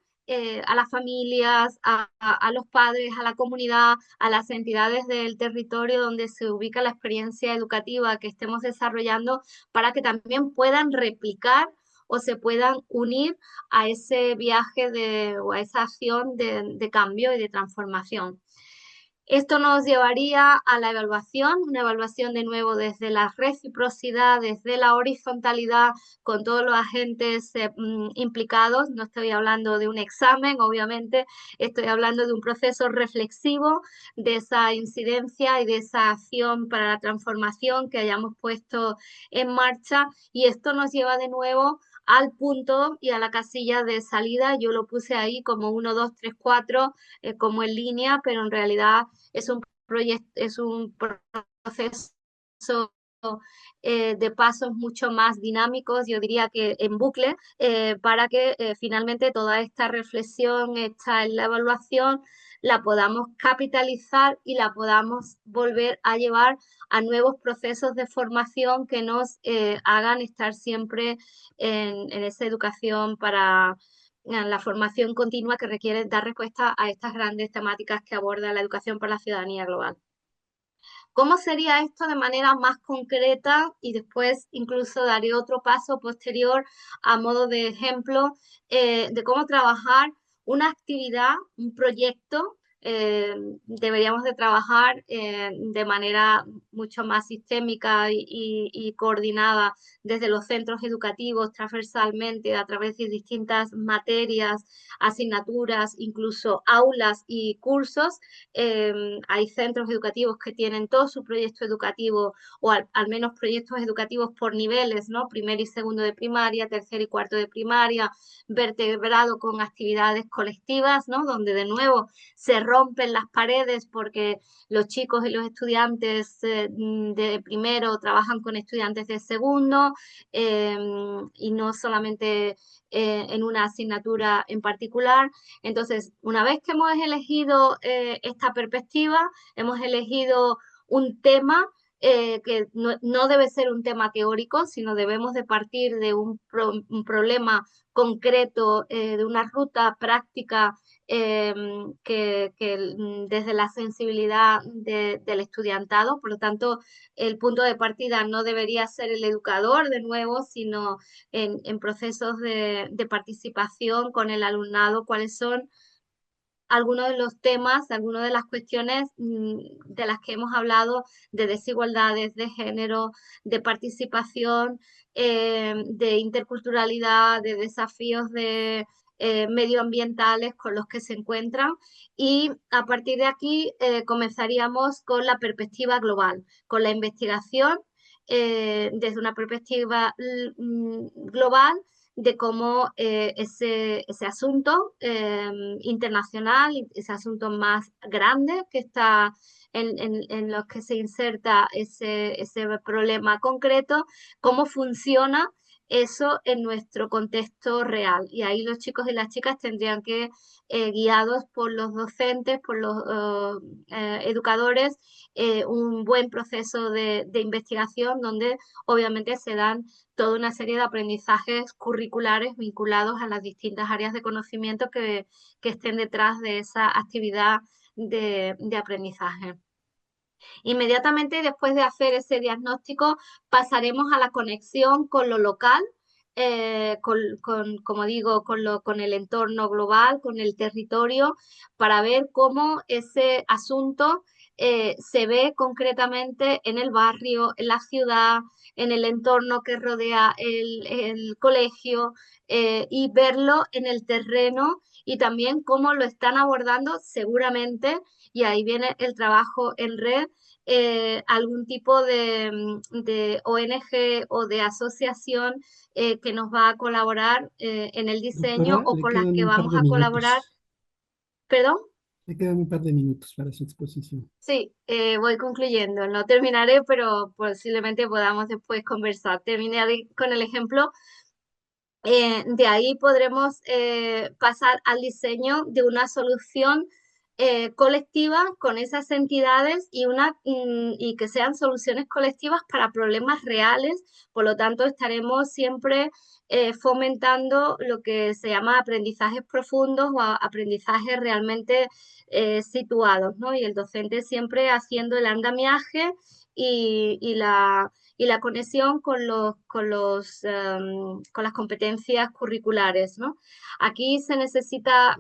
a las familias, a los padres, a la comunidad, a las entidades del territorio donde se ubica la experiencia educativa que estemos desarrollando para que también puedan replicar o se puedan unir a ese viaje o a esa acción de cambio y de transformación. Esto nos llevaría a la evaluación, una evaluación de nuevo desde la reciprocidad, desde la horizontalidad, con todos los agentes implicados. No estoy hablando de un examen, obviamente, estoy hablando de un proceso reflexivo de esa incidencia y de esa acción para la transformación que hayamos puesto en marcha. Y esto nos lleva de nuevo al punto y a la casilla de salida. Yo lo puse ahí como 1, 2, 3, 4, como en línea, pero en realidad es un proyecto, es un proceso de pasos mucho más dinámicos, yo diría que en bucle, para que finalmente toda esta reflexión, la evaluación, la podamos capitalizar y la podamos volver a llevar a nuevos procesos de formación que nos hagan estar siempre en esa educación para la formación continua que requiere dar respuesta a estas grandes temáticas que aborda la educación para la ciudadanía global. ¿Cómo sería esto de manera más concreta? Y después incluso daré otro paso posterior a modo de ejemplo de cómo trabajar una actividad, un proyecto. Deberíamos de trabajar de manera mucho más sistémica y coordinada desde los centros educativos transversalmente a través de distintas materias, asignaturas, incluso aulas y cursos. Hay centros educativos que tienen todo su proyecto educativo o al menos proyectos educativos por niveles, ¿no? Primero y segundo de primaria, tercero y cuarto de primaria, vertebrado con actividades colectivas, ¿no? Donde de nuevo se rompen las paredes porque los chicos y los estudiantes de primero trabajan con estudiantes de segundo y no solamente en una asignatura en particular. Entonces, una vez que hemos elegido esta perspectiva, hemos elegido un tema que no debe ser un tema teórico, sino debemos de partir de un problema concreto, de una ruta práctica que desde la sensibilidad del estudiantado. Por lo tanto, el punto de partida no debería ser el educador de nuevo, sino en procesos de participación con el alumnado, cuáles son algunos de los temas, algunas de las cuestiones de las que hemos hablado, de desigualdades, de género, de participación, de interculturalidad, de desafíos medioambientales con los que se encuentran. Y a partir de aquí comenzaríamos con la perspectiva global, con la investigación desde una perspectiva global de cómo ese asunto internacional, ese asunto más grande que está en los que se inserta ese problema concreto, cómo funciona eso en nuestro contexto real. Y ahí los chicos y las chicas tendrían que, guiados por los docentes, por los educadores, un buen proceso de investigación donde obviamente se dan toda una serie de aprendizajes curriculares vinculados a las distintas áreas de conocimiento que estén detrás de esa actividad de aprendizaje. Inmediatamente después de hacer ese diagnóstico, pasaremos a la conexión con lo local, como digo, con el entorno global, con el territorio, para ver cómo ese asunto se ve concretamente en el barrio, en la ciudad, en el entorno que rodea el colegio, y verlo en el terreno y también cómo lo están abordando seguramente, y ahí viene el trabajo en red, algún tipo de ONG o de asociación que nos va a colaborar en el diseño Doctora, o le con las quedan que un par vamos de a colaborar. minutos. ¿Perdón? Le quedan un par de minutos para su exposición. Sí, voy concluyendo. No terminaré, pero posiblemente podamos después conversar. Terminaré con el ejemplo. De ahí podremos pasar al diseño de una solución colectiva con esas entidades y que sean soluciones colectivas para problemas reales. Por lo tanto, estaremos siempre fomentando lo que se llama aprendizajes profundos o aprendizajes realmente situados, ¿no? Y el docente siempre haciendo el andamiaje y la conexión con las competencias curriculares, ¿no? Aquí se necesita,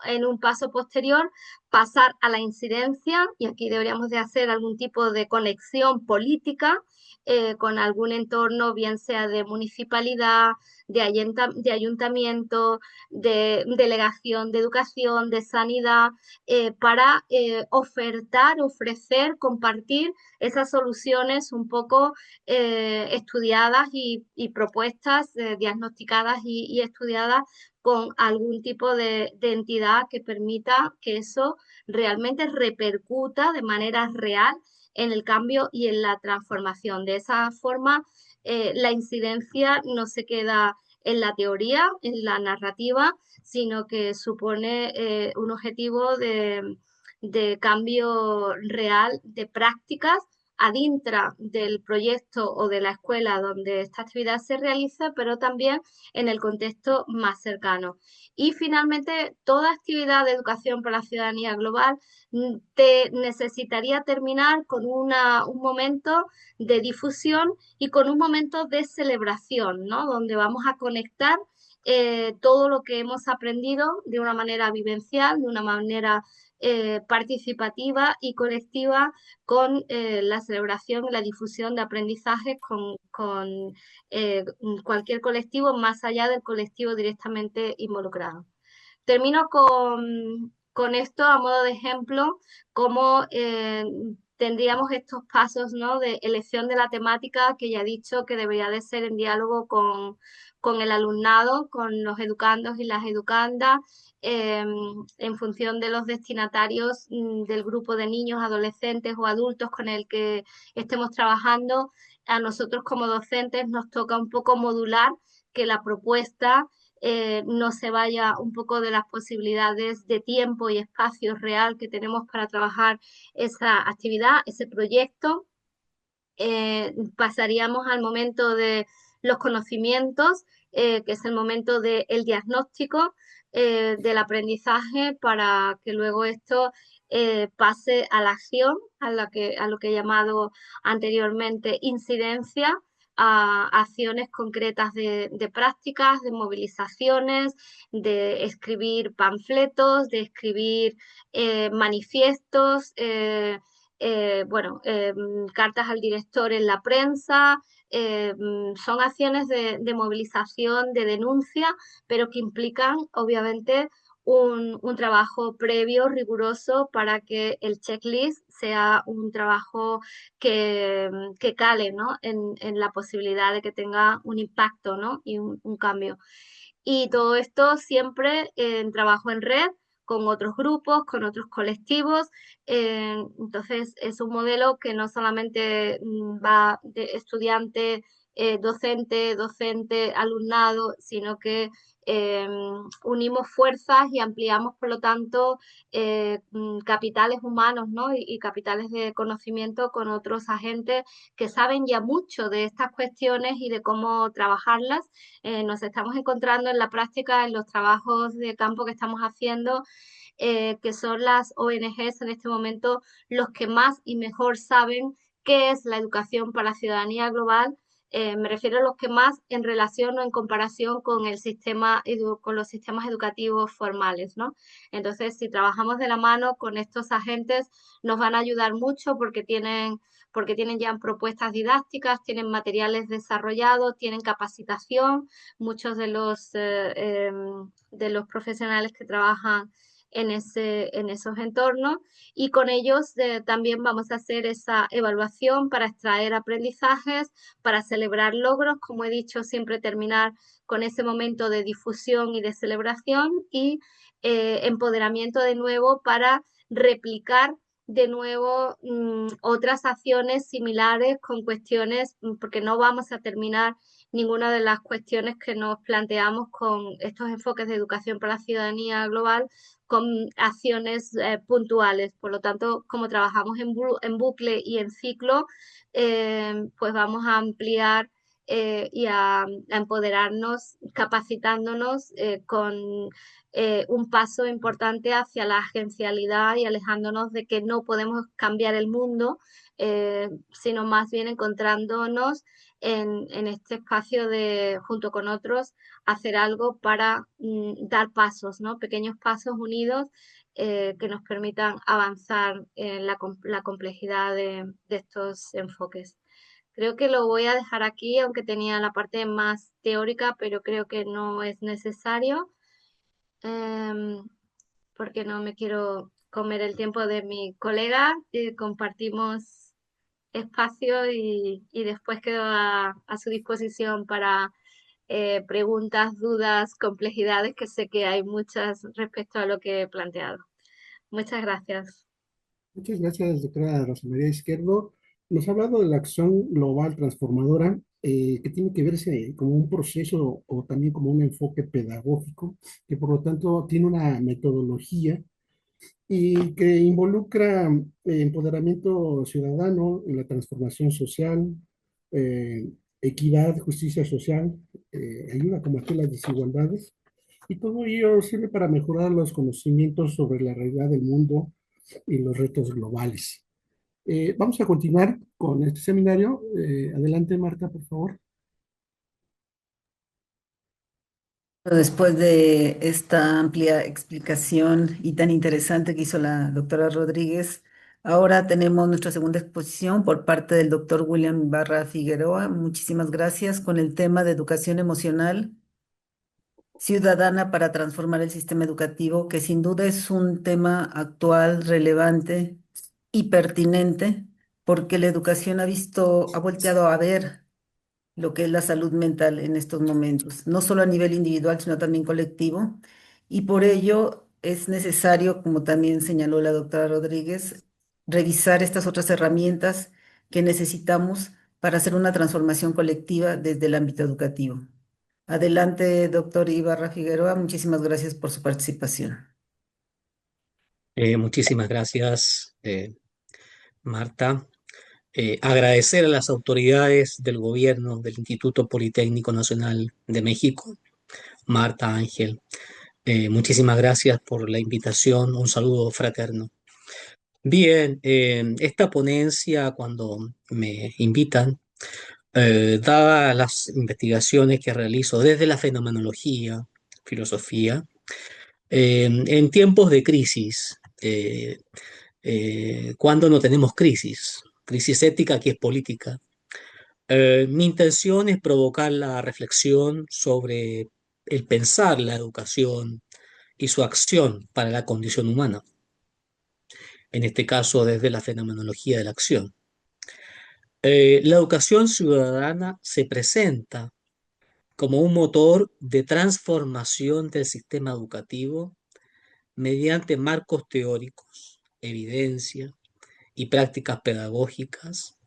en un paso posterior, pasar a la incidencia, y aquí deberíamos de hacer algún tipo de conexión política con algún entorno, bien sea de municipalidad, de ayuntamiento, de delegación de educación, de sanidad, para ofrecer, compartir esas soluciones un poco estudiadas y propuestas, diagnosticadas y estudiadas con algún tipo de entidad que permita que eso realmente repercuta de manera real en el cambio y en la transformación. De esa forma, la incidencia no se queda en la teoría, en la narrativa, sino que supone un objetivo de cambio real de prácticas adintra del proyecto o de la escuela donde esta actividad se realiza, pero también en el contexto más cercano. Y finalmente, toda actividad de educación para la ciudadanía global te necesitaría terminar con un momento de difusión y con un momento de celebración, ¿no? Donde vamos a conectar todo lo que hemos aprendido de una manera vivencial, de una manera participativa y colectiva con la celebración y la difusión de aprendizajes con cualquier colectivo más allá del colectivo directamente involucrado. Termino con esto a modo de ejemplo, cómo tendríamos estos pasos, ¿no? De elección de la temática, que ya he dicho que debería de ser en diálogo con el alumnado, con los educandos y las educandas, en función de los destinatarios del grupo de niños, adolescentes o adultos con el que estemos trabajando. A nosotros como docentes nos toca un poco modular que la propuesta no se vaya un poco de las posibilidades de tiempo y espacio real que tenemos para trabajar esa actividad, ese proyecto. Pasaríamos al momento de los conocimientos, que es el momento del diagnóstico del aprendizaje, para que luego esto pase a la acción, a lo que he llamado anteriormente incidencia, a acciones concretas de prácticas, de movilizaciones, de escribir panfletos, de escribir manifiestos, cartas al director en la prensa. Son acciones de movilización, de denuncia, pero que implican obviamente un trabajo previo, riguroso, para que el checklist sea un trabajo que cale, ¿no? en la posibilidad de que tenga un impacto, ¿no? Y un cambio. Y todo esto siempre en trabajo en red, con otros grupos, con otros colectivos. Entonces, es un modelo que no solamente va de estudiante, docente, alumnado, sino que unimos fuerzas y ampliamos, por lo tanto, capitales humanos, ¿no? y capitales de conocimiento con otros agentes que saben ya mucho de estas cuestiones y de cómo trabajarlas. Nos estamos encontrando en la práctica, en los trabajos de campo que estamos haciendo, que son las ONGs en este momento los que más y mejor saben qué es la educación para la ciudadanía global. Me refiero a los que más en relación o en comparación con con los sistemas educativos formales, ¿no? Entonces, si trabajamos de la mano con estos agentes, nos van a ayudar mucho porque tienen ya propuestas didácticas, tienen materiales desarrollados, tienen capacitación. Muchos de los profesionales que trabajan en esos entornos, y con ellos también vamos a hacer esa evaluación para extraer aprendizajes, para celebrar logros, como he dicho, siempre terminar con ese momento de difusión y de celebración, y empoderamiento de nuevo para replicar de nuevo otras acciones similares con cuestiones, porque no vamos a terminar ninguna de las cuestiones que nos planteamos con estos enfoques de educación para la ciudadanía global con acciones puntuales. Por lo tanto, como trabajamos en bucle y en ciclo, pues vamos a ampliar y a empoderarnos, capacitándonos con un paso importante hacia la agencialidad y alejándonos de que no podemos cambiar el mundo, sino más bien encontrándonos en este espacio de, junto con otros, hacer algo para dar pasos, ¿no? Pequeños pasos unidos que nos permitan avanzar en la complejidad de estos enfoques. Creo que lo voy a dejar aquí, aunque tenía la parte más teórica, pero creo que no es necesario, em, porque no me quiero comer el tiempo de mi colega. Compartimos espacio y después quedo a su disposición para preguntas, dudas, complejidades, que sé que hay muchas respecto a lo que he planteado. Muchas gracias. Muchas gracias, doctora Rosa María Izquierdo. Nos ha hablado de la acción global transformadora, que tiene que verse como un proceso o también como un enfoque pedagógico, que por lo tanto tiene una metodología y que involucra empoderamiento ciudadano en la transformación social, eh, equidad, justicia social, ayuda a combatir las desigualdades, y todo ello sirve para mejorar los conocimientos sobre la realidad del mundo y los retos globales. Vamos a continuar con este seminario. Adelante, Marta, por favor. Después de esta amplia explicación y tan interesante que hizo la doctora Rodríguez, ahora tenemos nuestra segunda exposición por parte del doctor William Barra Figueroa. Muchísimas gracias, con el tema de educación emocional ciudadana para transformar el sistema educativo, que sin duda es un tema actual, relevante y pertinente, porque la educación ha volteado a ver lo que es la salud mental en estos momentos, no solo a nivel individual, sino también colectivo. Y por ello es necesario, como también señaló la doctora Rodríguez, revisar estas otras herramientas que necesitamos para hacer una transformación colectiva desde el ámbito educativo. Adelante, doctor Ibarra Figueroa. Muchísimas gracias por su participación. Muchísimas gracias, Marta. Agradecer a las autoridades del gobierno del Instituto Politécnico Nacional de México, Marta, Ángel. Muchísimas gracias por la invitación. Un saludo fraterno. Bien, esta ponencia, cuando me invitan, dadas las investigaciones que realizo desde la fenomenología, filosofía, en tiempos de crisis, cuando no tenemos crisis ética que es política. Mi intención es provocar la reflexión sobre el pensar la educación y su acción para la condición humana, en este caso desde la fenomenología de la acción. La educación ciudadana se presenta como un motor de transformación del sistema educativo mediante marcos teóricos, evidencia y prácticas pedagógicas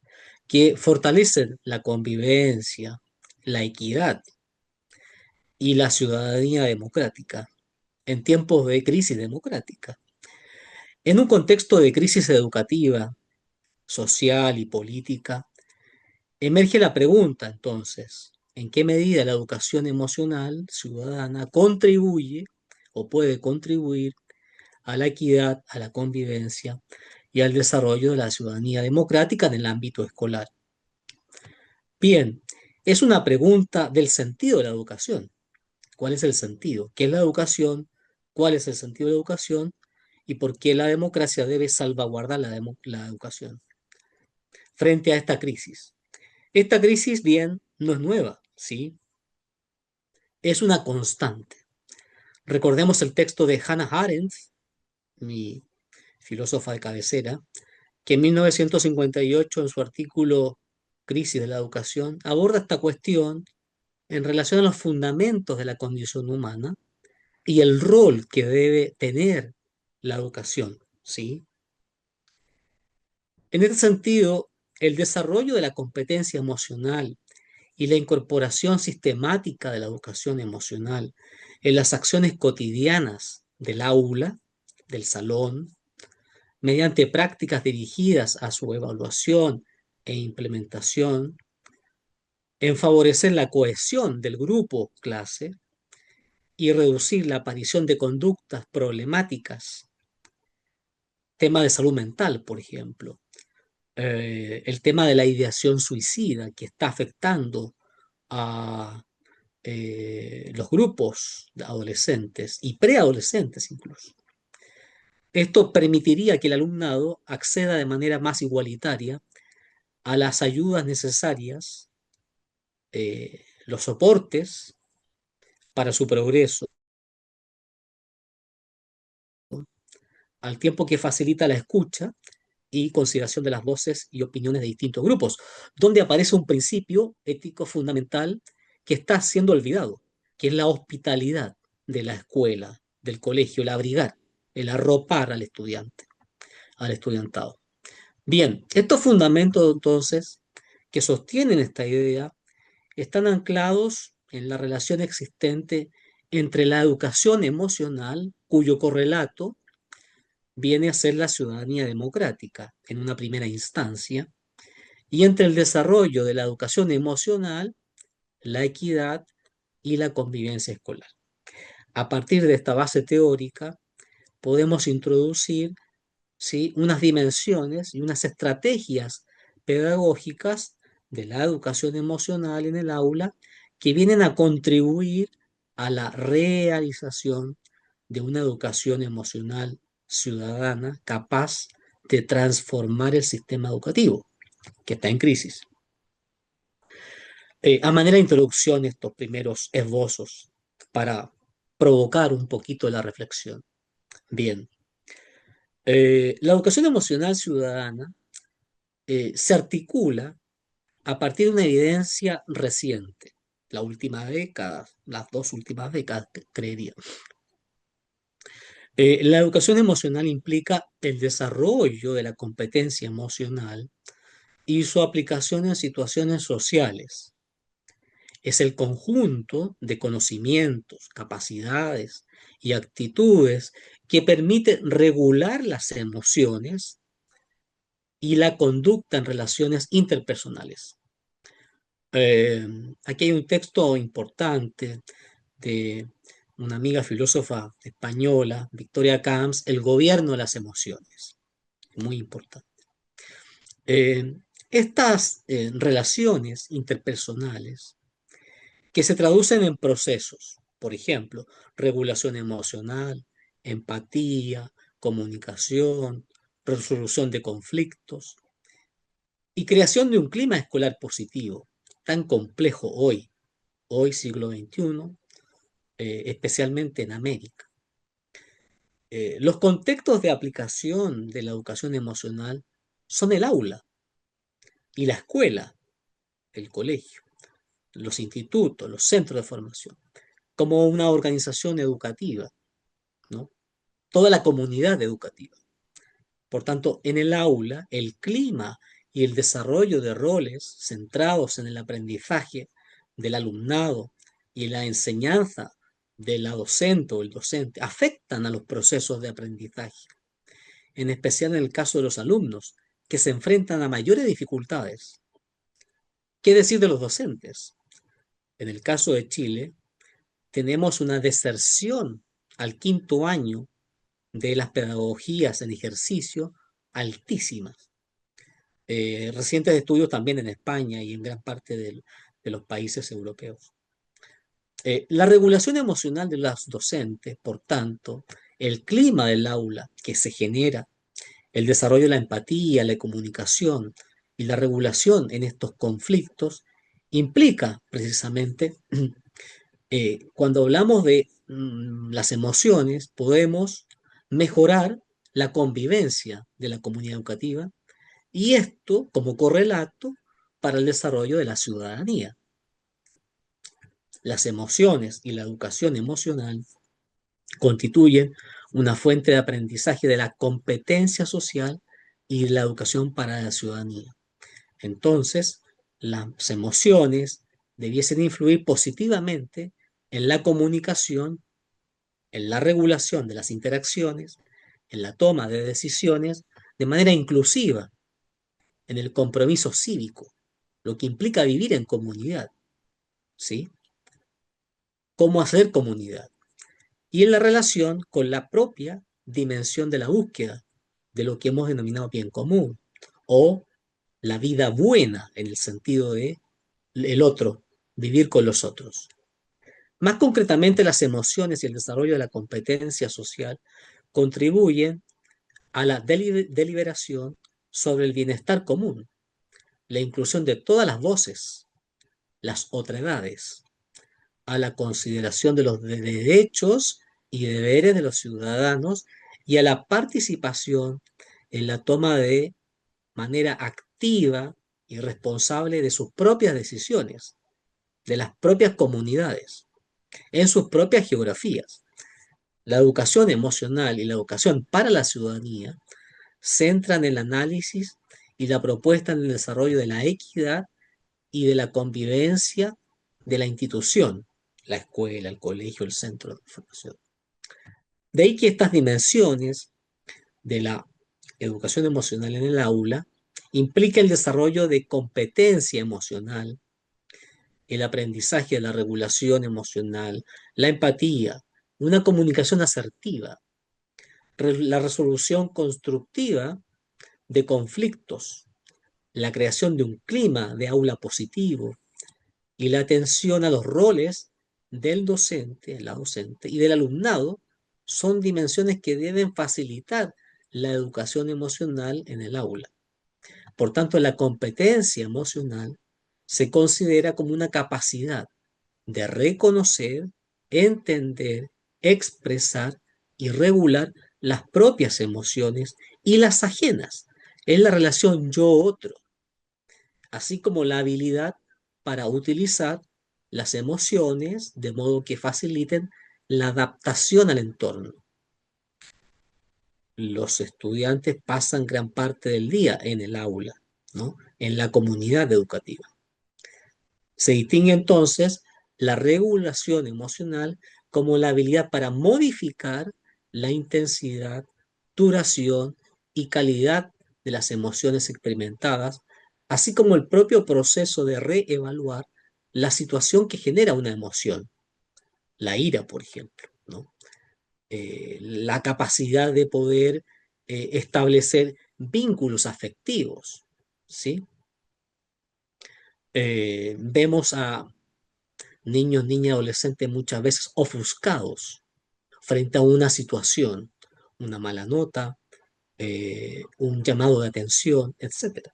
que fortalecen la convivencia, la equidad y la ciudadanía democrática en tiempos de crisis democrática. En un contexto de crisis educativa, social y política, emerge la pregunta entonces, ¿en qué medida la educación emocional ciudadana contribuye o puede contribuir a la equidad, a la convivencia y al desarrollo de la ciudadanía democrática en el ámbito escolar? Bien, es una pregunta del sentido de la educación. ¿Cuál es el sentido? ¿Qué es la educación? ¿Cuál es el sentido de la educación? ¿Y por qué la democracia debe salvaguardar la educación frente a esta crisis? Esta crisis, bien, no es nueva, ¿sí? Es una constante. Recordemos el texto de Hannah Arendt, mi filósofa de cabecera, que en 1958, en su artículo Crisis de la Educación, aborda esta cuestión en relación a los fundamentos de la condición humana y el rol que debe tener la educación, ¿sí? En este sentido, el desarrollo de la competencia emocional y la incorporación sistemática de la educación emocional en las acciones cotidianas del aula, del salón, mediante prácticas dirigidas a su evaluación e implementación, en favorecer la cohesión del grupo clase y reducir la aparición de conductas problemáticas, tema de salud mental, por ejemplo, el tema de la ideación suicida que está afectando a los grupos de adolescentes y preadolescentes incluso. Esto permitiría que el alumnado acceda de manera más igualitaria a las ayudas necesarias, los soportes para su progreso, al tiempo que facilita la escucha y consideración de las voces y opiniones de distintos grupos, donde aparece un principio ético fundamental que está siendo olvidado, que es la hospitalidad de la escuela, del colegio, el abrigar, el arropar al estudiante, al estudiantado. Bien, estos fundamentos entonces que sostienen esta idea están anclados en la relación existente entre la educación emocional, cuyo correlato viene a ser la ciudadanía democrática en una primera instancia, y entre el desarrollo de la educación emocional, la equidad y la convivencia escolar. A partir de esta base teórica, podemos introducir, ¿sí?, unas dimensiones y unas estrategias pedagógicas de la educación emocional en el aula que vienen a contribuir a la realización de una educación emocional ciudadana capaz de transformar el sistema educativo, que está en crisis. A manera de introducción, estos primeros esbozos para provocar un poquito la reflexión. Bien, la educación emocional ciudadana se articula a partir de una evidencia reciente, la última década, las 2 últimas décadas, creería. La educación emocional implica el desarrollo de la competencia emocional y su aplicación en situaciones sociales. Es el conjunto de conocimientos, capacidades y actitudes que permite regular las emociones y la conducta en relaciones interpersonales. Aquí hay un texto importante de una amiga filósofa española, Victoria Camps, El gobierno de las emociones. Muy importante. Estas relaciones interpersonales que se traducen en procesos, por ejemplo, regulación emocional, empatía, comunicación, resolución de conflictos y creación de un clima escolar positivo, tan complejo hoy siglo XXI, especialmente en América. Los contextos de aplicación de la educación emocional son el aula y la escuela, el colegio, los institutos, los centros de formación, como una organización educativa, ¿no? Toda la comunidad educativa. Por tanto, en el aula, el clima y el desarrollo de roles centrados en el aprendizaje del alumnado y la enseñanza de la docente o el docente afectan a los procesos de aprendizaje, en especial en el caso de los alumnos, que se enfrentan a mayores dificultades. ¿Qué decir de los docentes? En el caso de Chile, tenemos una deserción al 5º año de las pedagogías en ejercicio altísimas. Recientes estudios también en España y en gran parte de los países europeos. La regulación emocional de los docentes, por tanto, el clima del aula que se genera, el desarrollo de la empatía, la comunicación y la regulación en estos conflictos, implica precisamente, cuando hablamos de las emociones, podemos mejorar la convivencia de la comunidad educativa y esto como correlato para el desarrollo de la ciudadanía. Las emociones y la educación emocional constituyen una fuente de aprendizaje de la competencia social y la educación para la ciudadanía. Entonces, las emociones debiesen influir positivamente en la comunicación, en la regulación de las interacciones, en la toma de decisiones, de manera inclusiva, en el compromiso cívico, lo que implica vivir en comunidad, ¿sí? Cómo hacer comunidad. Y en la relación con la propia dimensión de la búsqueda de lo que hemos denominado bien común, o la vida buena en el sentido de el otro, vivir con los otros. Más concretamente, las emociones y el desarrollo de la competencia social contribuyen a la deliberación sobre el bienestar común, la inclusión de todas las voces, las otredades, a la consideración de los derechos y deberes de los ciudadanos y a la participación en la toma de manera activa y responsable de sus propias decisiones, de las propias comunidades, en sus propias geografías. La educación emocional y la educación para la ciudadanía centran el análisis y la propuesta en el desarrollo de la equidad y de la convivencia de la institución, la escuela, el colegio, el centro de formación. De ahí que estas dimensiones de la educación emocional en el aula implica el desarrollo de competencia emocional, el aprendizaje de la regulación emocional, la empatía, una comunicación asertiva, la resolución constructiva de conflictos, la creación de un clima de aula positivo y la atención a los roles del docente, la docente y del alumnado son dimensiones que deben facilitar la educación emocional en el aula. Por tanto, la competencia emocional se considera como una capacidad de reconocer, entender, expresar y regular las propias emociones y las ajenas. Es la relación yo-otro, así como la habilidad para utilizar las emociones de modo que faciliten la adaptación al entorno. Los estudiantes pasan gran parte del día en el aula, ¿no? En la comunidad educativa. Se distingue entonces la regulación emocional como la habilidad para modificar la intensidad, duración y calidad de las emociones experimentadas, así como el propio proceso de reevaluar la situación que genera una emoción, la ira, por ejemplo, ¿no? La capacidad de poder establecer vínculos afectivos, ¿sí? Vemos a niños, niñas, adolescentes muchas veces ofuscados frente a una situación, una mala nota, un llamado de atención, etc.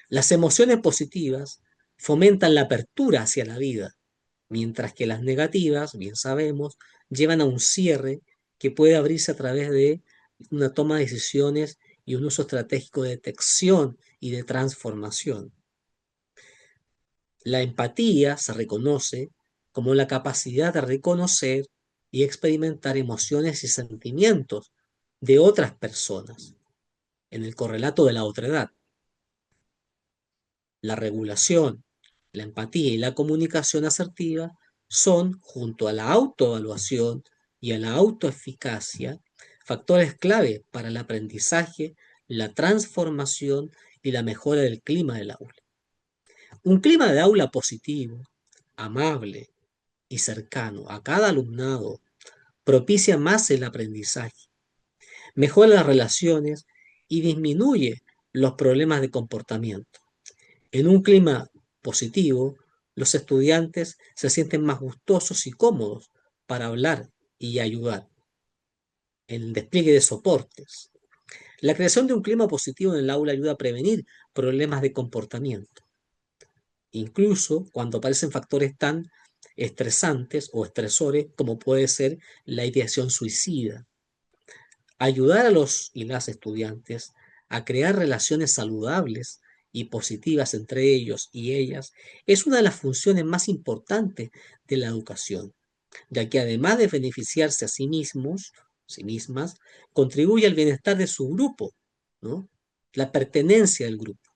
Las emociones positivas fomentan la apertura hacia la vida, mientras que las negativas, bien sabemos, llevan a un cierre que puede abrirse a través de una toma de decisiones y un uso estratégico de detección y de transformación. La empatía se reconoce como la capacidad de reconocer y experimentar emociones y sentimientos de otras personas en el correlato de la otredad. La regulación, la empatía y la comunicación asertiva son, junto a la autoevaluación y a la autoeficacia, factores clave para el aprendizaje, la transformación y la mejora del clima del aula. Un clima de aula positivo, amable y cercano a cada alumnado propicia más el aprendizaje, mejora las relaciones y disminuye los problemas de comportamiento. En un clima positivo, los estudiantes se sienten más gustosos y cómodos para hablar y ayudar en el despliegue de soportes. La creación de un clima positivo en el aula ayuda a prevenir problemas de comportamiento, incluso cuando aparecen factores tan estresantes o estresores como puede ser la ideación suicida. Ayudar a los y las estudiantes a crear relaciones saludables y positivas entre ellos y ellas es una de las funciones más importantes de la educación, ya que además de beneficiarse a sí mismos, sí mismas, contribuye al bienestar de su grupo, ¿no? La pertenencia del grupo.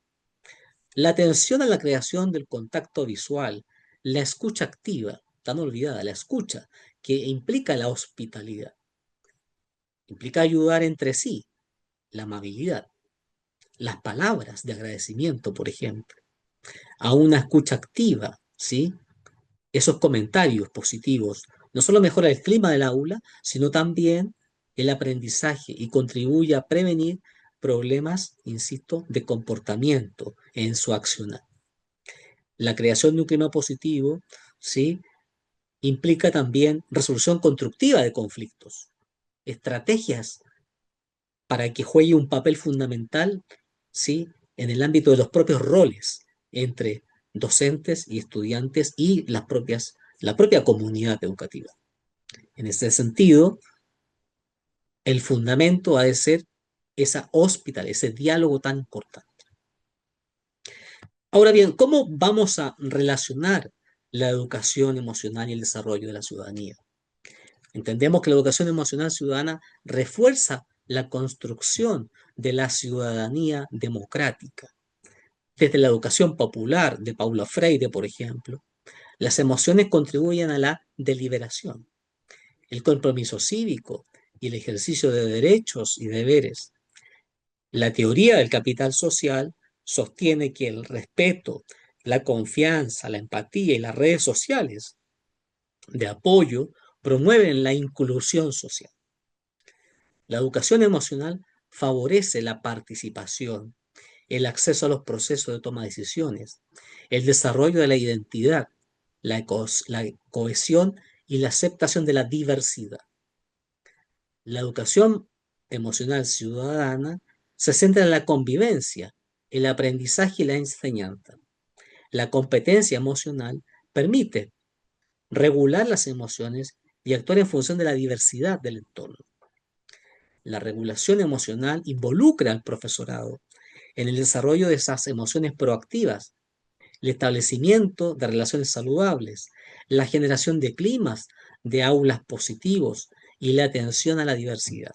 La atención a la creación del contacto visual, la escucha activa, tan olvidada, la escucha, que implica la hospitalidad, implica ayudar entre sí, la amabilidad, las palabras de agradecimiento, por ejemplo, a una escucha activa, ¿sí? Esos comentarios positivos no solo mejora el clima del aula, sino también el aprendizaje y contribuye a prevenir problemas, insisto, de comportamiento en su accionar. La creación de un clima positivo, ¿sí? Implica también resolución constructiva de conflictos, estrategias para que juegue un papel fundamental, ¿sí? En el ámbito de los propios roles entre docentes y estudiantes y la propia comunidad educativa. En ese sentido, el fundamento ha de ser esa hospitalidad, ese diálogo tan importante. Ahora bien, ¿cómo vamos a relacionar la educación emocional y el desarrollo de la ciudadanía? Entendemos que la educación emocional ciudadana refuerza la construcción de la ciudadanía democrática. Desde la educación popular de Paulo Freire, por ejemplo, las emociones contribuyen a la deliberación, el compromiso cívico y el ejercicio de derechos y deberes. La teoría del capital social sostiene que el respeto, la confianza, la empatía y las redes sociales de apoyo promueven la inclusión social. La educación emocional favorece la participación, el acceso a los procesos de toma de decisiones, el desarrollo de la identidad, la cohesión y la aceptación de la diversidad. La educación emocional ciudadana se centra en la convivencia, el aprendizaje y la enseñanza. La competencia emocional permite regular las emociones y actuar en función de la diversidad del entorno. La regulación emocional involucra al profesorado en el desarrollo de esas emociones proactivas, el establecimiento de relaciones saludables, la generación de climas de aulas positivos y la atención a la diversidad.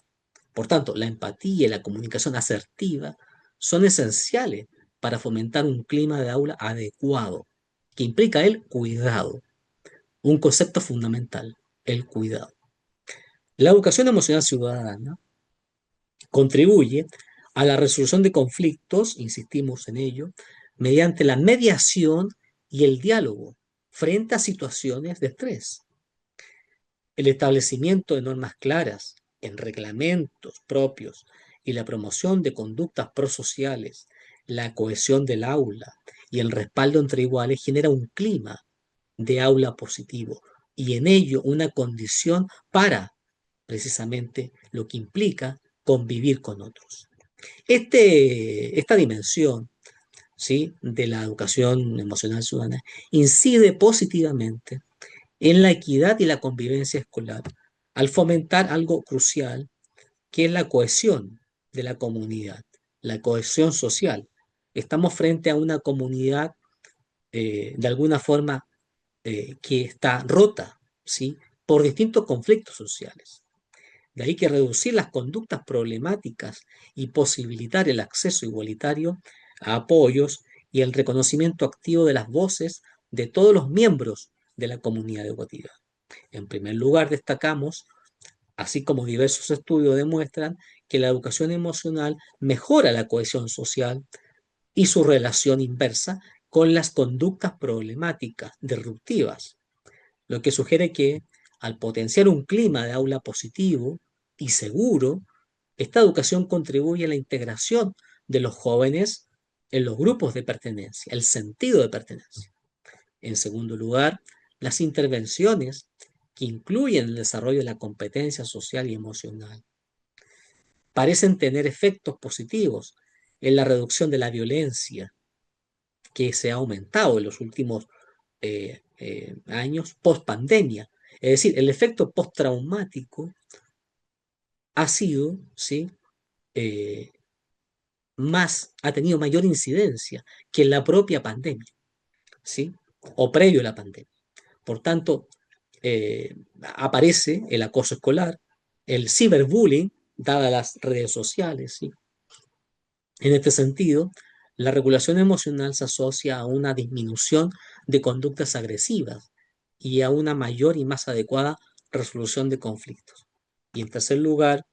Por tanto, la empatía y la comunicación asertiva son esenciales para fomentar un clima de aula adecuado, que implica el cuidado, un concepto fundamental, el cuidado. La educación emocional ciudadana contribuye a la resolución de conflictos, insistimos en ello, mediante la mediación y el diálogo frente a situaciones de estrés. El establecimiento de normas claras en reglamentos propios y la promoción de conductas prosociales, la cohesión del aula y el respaldo entre iguales genera un clima de aula positivo y en ello una condición para precisamente lo que implica convivir con otros. Esta dimensión, ¿sí?, de la educación emocional ciudadana incide positivamente en la equidad y la convivencia escolar al fomentar algo crucial que es la cohesión de la comunidad, la cohesión social. Estamos frente a una comunidad de alguna forma que está rota, ¿sí?, por distintos conflictos sociales. De ahí que reducir las conductas problemáticas y posibilitar el acceso igualitario a apoyos y el reconocimiento activo de las voces de todos los miembros de la comunidad educativa. En primer lugar, destacamos, así como diversos estudios demuestran, que la educación emocional mejora la cohesión social y su relación inversa con las conductas problemáticas, disruptivas, lo que sugiere que al potenciar un clima de aula positivo y seguro, esta educación contribuye a la integración de los jóvenes en los grupos de pertenencia, el sentido de pertenencia. En segundo lugar, las intervenciones que incluyen el desarrollo de la competencia social y emocional parecen tener efectos positivos en la reducción de la violencia que se ha aumentado en los últimos años post pandemia. Es decir, el efecto postraumático ha sido, ¿sí?, ha tenido mayor incidencia que en la propia pandemia, ¿sí?, o previo a la pandemia. Por tanto, aparece el acoso escolar, el ciberbullying, dadas las redes sociales, ¿sí? En este sentido, La regulación emocional se asocia a una disminución de conductas agresivas y a una mayor y más adecuada resolución de conflictos. Y en tercer lugar,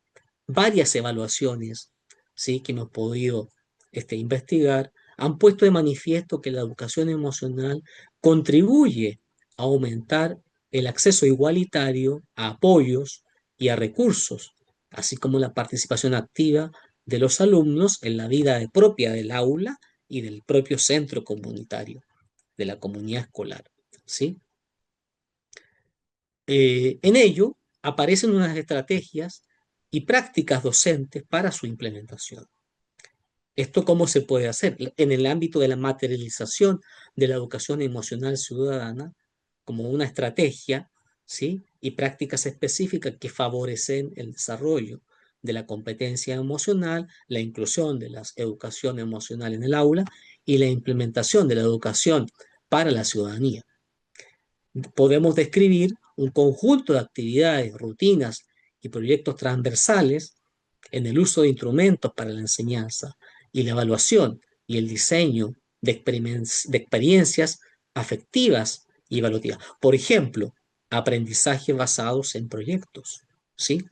varias evaluaciones, ¿sí?, que hemos podido investigar han puesto de manifiesto que la educación emocional contribuye a aumentar el acceso igualitario a apoyos y a recursos, así como la participación activa de los alumnos en la vida propia del aula y del propio centro comunitario, de la comunidad escolar, ¿sí? En ello aparecen unas estrategias y prácticas docentes para su implementación. ¿Esto cómo se puede hacer? En el ámbito de la materialización de la educación emocional ciudadana, como una estrategia, ¿sí?, y prácticas específicas que favorecen el desarrollo de la competencia emocional, la inclusión de la educación emocional en el aula y la implementación de la educación para la ciudadanía. Podemos describir un conjunto de actividades, rutinas y proyectos transversales en el uso de instrumentos para la enseñanza y la evaluación y el diseño de experiencias afectivas y evaluativas. Por ejemplo, aprendizaje basados en proyectos, ¿sí?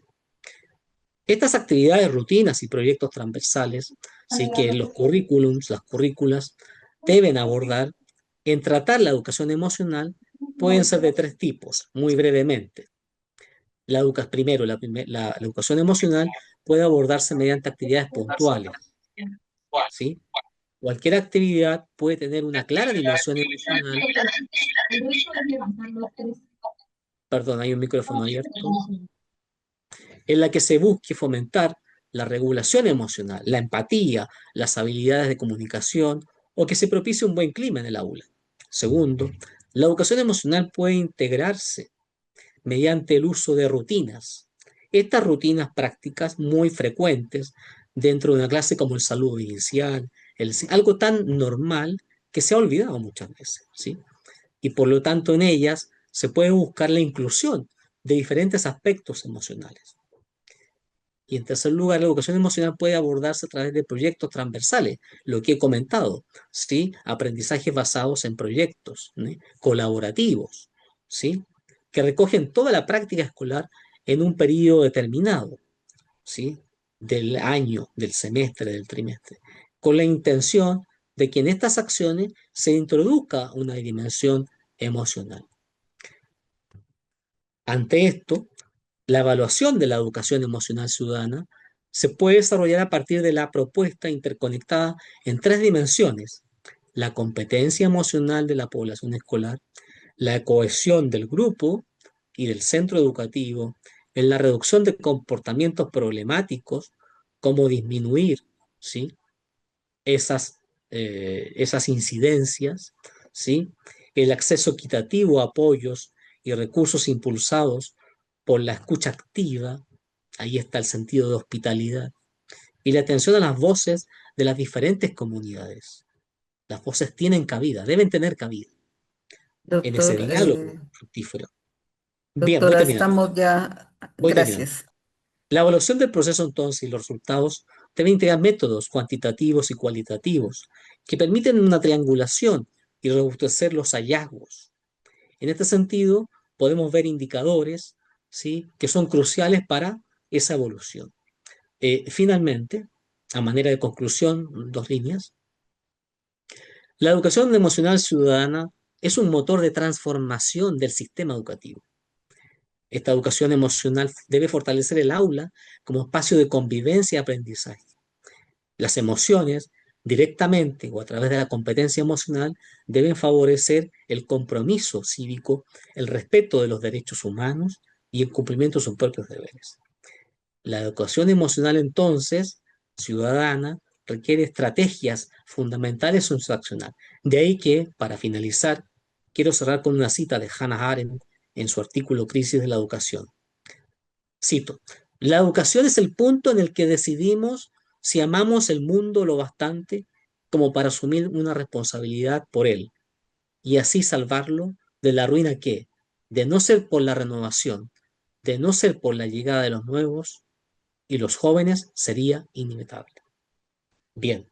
Estas actividades, rutinas y proyectos transversales, sí, que los currículums, las currículas deben abordar en tratar la educación emocional, pueden ser de tres tipos, muy brevemente. Primero, la educación emocional puede abordarse mediante actividades puntuales, ¿sí? Cualquier actividad puede tener una clara dimensión emocional. Perdón, hay un micrófono abierto. En la que se busque fomentar la regulación emocional, la empatía, las habilidades de comunicación o que se propicie un buen clima en el aula. Segundo, la educación emocional puede integrarse mediante el uso de rutinas. Estas rutinas prácticas muy frecuentes dentro de una clase como el saludo inicial, algo tan normal que se ha olvidado muchas veces, ¿sí? Y por lo tanto en ellas se puede buscar la inclusión de diferentes aspectos emocionales. Y en tercer lugar, la educación emocional puede abordarse a través de proyectos transversales, lo que he comentado, ¿sí? Aprendizajes basados en proyectos, ¿sí?, colaborativos, ¿sí?, que recogen toda la práctica escolar en un periodo determinado, ¿sí?, del año, del semestre, del trimestre, con la intención de que en estas acciones se introduzca una dimensión emocional. Ante esto, la evaluación de la educación emocional ciudadana se puede desarrollar a partir de la propuesta interconectada en tres dimensiones: la competencia emocional de la población escolar, la cohesión del grupo y del centro educativo, en la reducción de comportamientos problemáticos, como disminuir, ¿sí?, esas incidencias, ¿sí?, el acceso equitativo a apoyos y recursos impulsados por la escucha activa, ahí está el sentido de hospitalidad, y la atención a las voces de las diferentes comunidades. Las voces tienen cabida, deben tener cabida en ese Doctor, diálogo fructífero. Bien, doctora, estamos ya. voy terminando. Gracias. La evaluación del proceso entonces y los resultados deben integrar métodos cuantitativos y cualitativos que permiten una triangulación y robustecer los hallazgos. En este sentido, podemos ver indicadores, ¿sí?, que son cruciales para esa evolución. Finalmente, a manera de conclusión, dos líneas. La educación emocional ciudadana es un motor de transformación del sistema educativo. Esta educación emocional debe fortalecer el aula como espacio de convivencia y aprendizaje. Las emociones, directamente o a través de la competencia emocional, deben favorecer el compromiso cívico, el respeto de los derechos humanos y el cumplimiento de sus propios deberes. La educación emocional, entonces, ciudadana, requiere estrategias fundamentales en su accionar. De ahí que, para finalizar, quiero cerrar con una cita de Hannah Arendt en su artículo Crisis de la Educación. Cito: la educación es el punto en el que decidimos si amamos el mundo lo bastante como para asumir una responsabilidad por él y así salvarlo de la ruina que, de no ser por la renovación, de no ser por la llegada de los nuevos y los jóvenes, sería inevitable. Bien,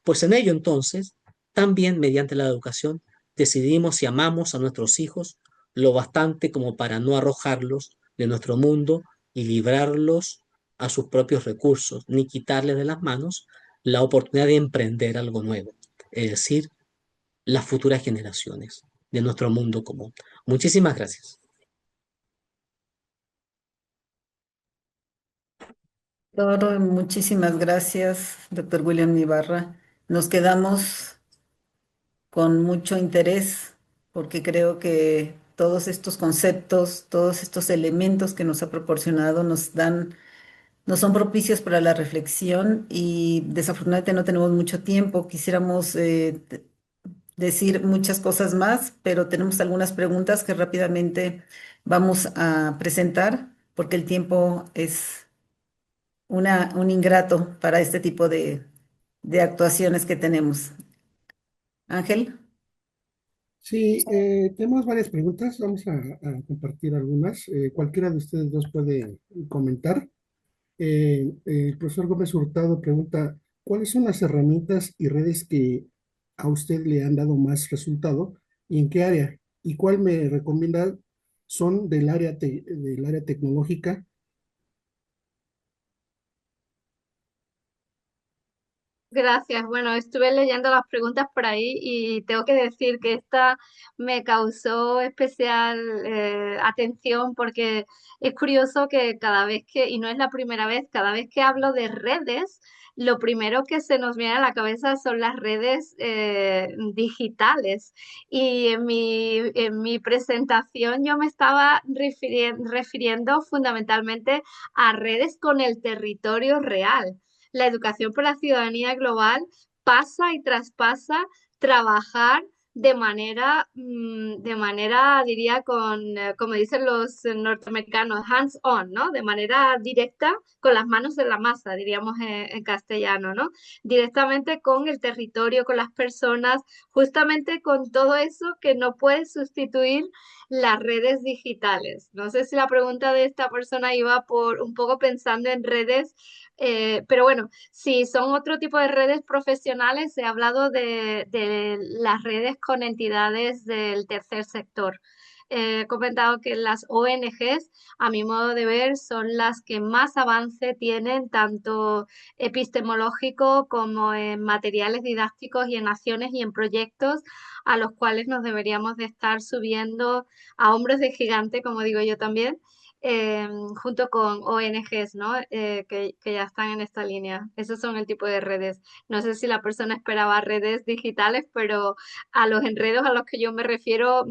Pues en ello entonces, también mediante la educación, decidimos si amamos a nuestros hijos lo bastante como para no arrojarlos de nuestro mundo y librarlos a sus propios recursos, ni quitarles de las manos la oportunidad de emprender algo nuevo, es decir, las futuras generaciones de nuestro mundo común. Muchísimas gracias. Doctor, muchísimas gracias, doctor William Ibarra. Nos quedamos con mucho interés porque creo que todos estos conceptos, todos estos elementos que nos ha proporcionado nos son propicios para la reflexión y desafortunadamente no tenemos mucho tiempo. Quisiéramos decir muchas cosas más, pero tenemos algunas preguntas que rápidamente vamos a presentar porque el tiempo es un ingrato para este tipo de actuaciones que tenemos. Ángel, Sí, tenemos varias preguntas, vamos a compartir algunas. Cualquiera de ustedes dos puede comentar. El profesor Gómez Hurtado pregunta, ¿cuáles son las herramientas y redes que a usted le han dado más resultado y en qué área? ¿Y cuál me recomienda son del área tecnológica? Gracias. Bueno, estuve leyendo las preguntas por ahí y tengo que decir que esta me causó especial atención porque es curioso que cada vez que, y no es la primera vez, cada vez que hablo de redes, lo primero que se nos viene a la cabeza son las redes digitales. Y en mi presentación yo me estaba refiriendo fundamentalmente a redes con el territorio real. La educación por la ciudadanía global pasa y traspasa trabajar de manera, diría, como dicen los norteamericanos, hands-on, ¿no? De manera directa, con las manos en la masa, diríamos en castellano, ¿no? Directamente con el territorio, con las personas, justamente con todo eso que no puede sustituir las redes digitales. No sé si la pregunta de esta persona iba por un poco pensando en redes, pero bueno, si son otro tipo de redes profesionales, he hablado de las redes con entidades del tercer sector. He comentado que las ONGs, a mi modo de ver, son las que más avance tienen, tanto epistemológico como en materiales didácticos y en acciones y en proyectos a los cuales nos deberíamos de estar subiendo a hombros de gigante, como digo yo también, junto con ONGs, ¿no? Que ya están en esta línea. Esos son el tipo de redes. No sé si la persona esperaba redes digitales, pero a los enredos a los que yo me refiero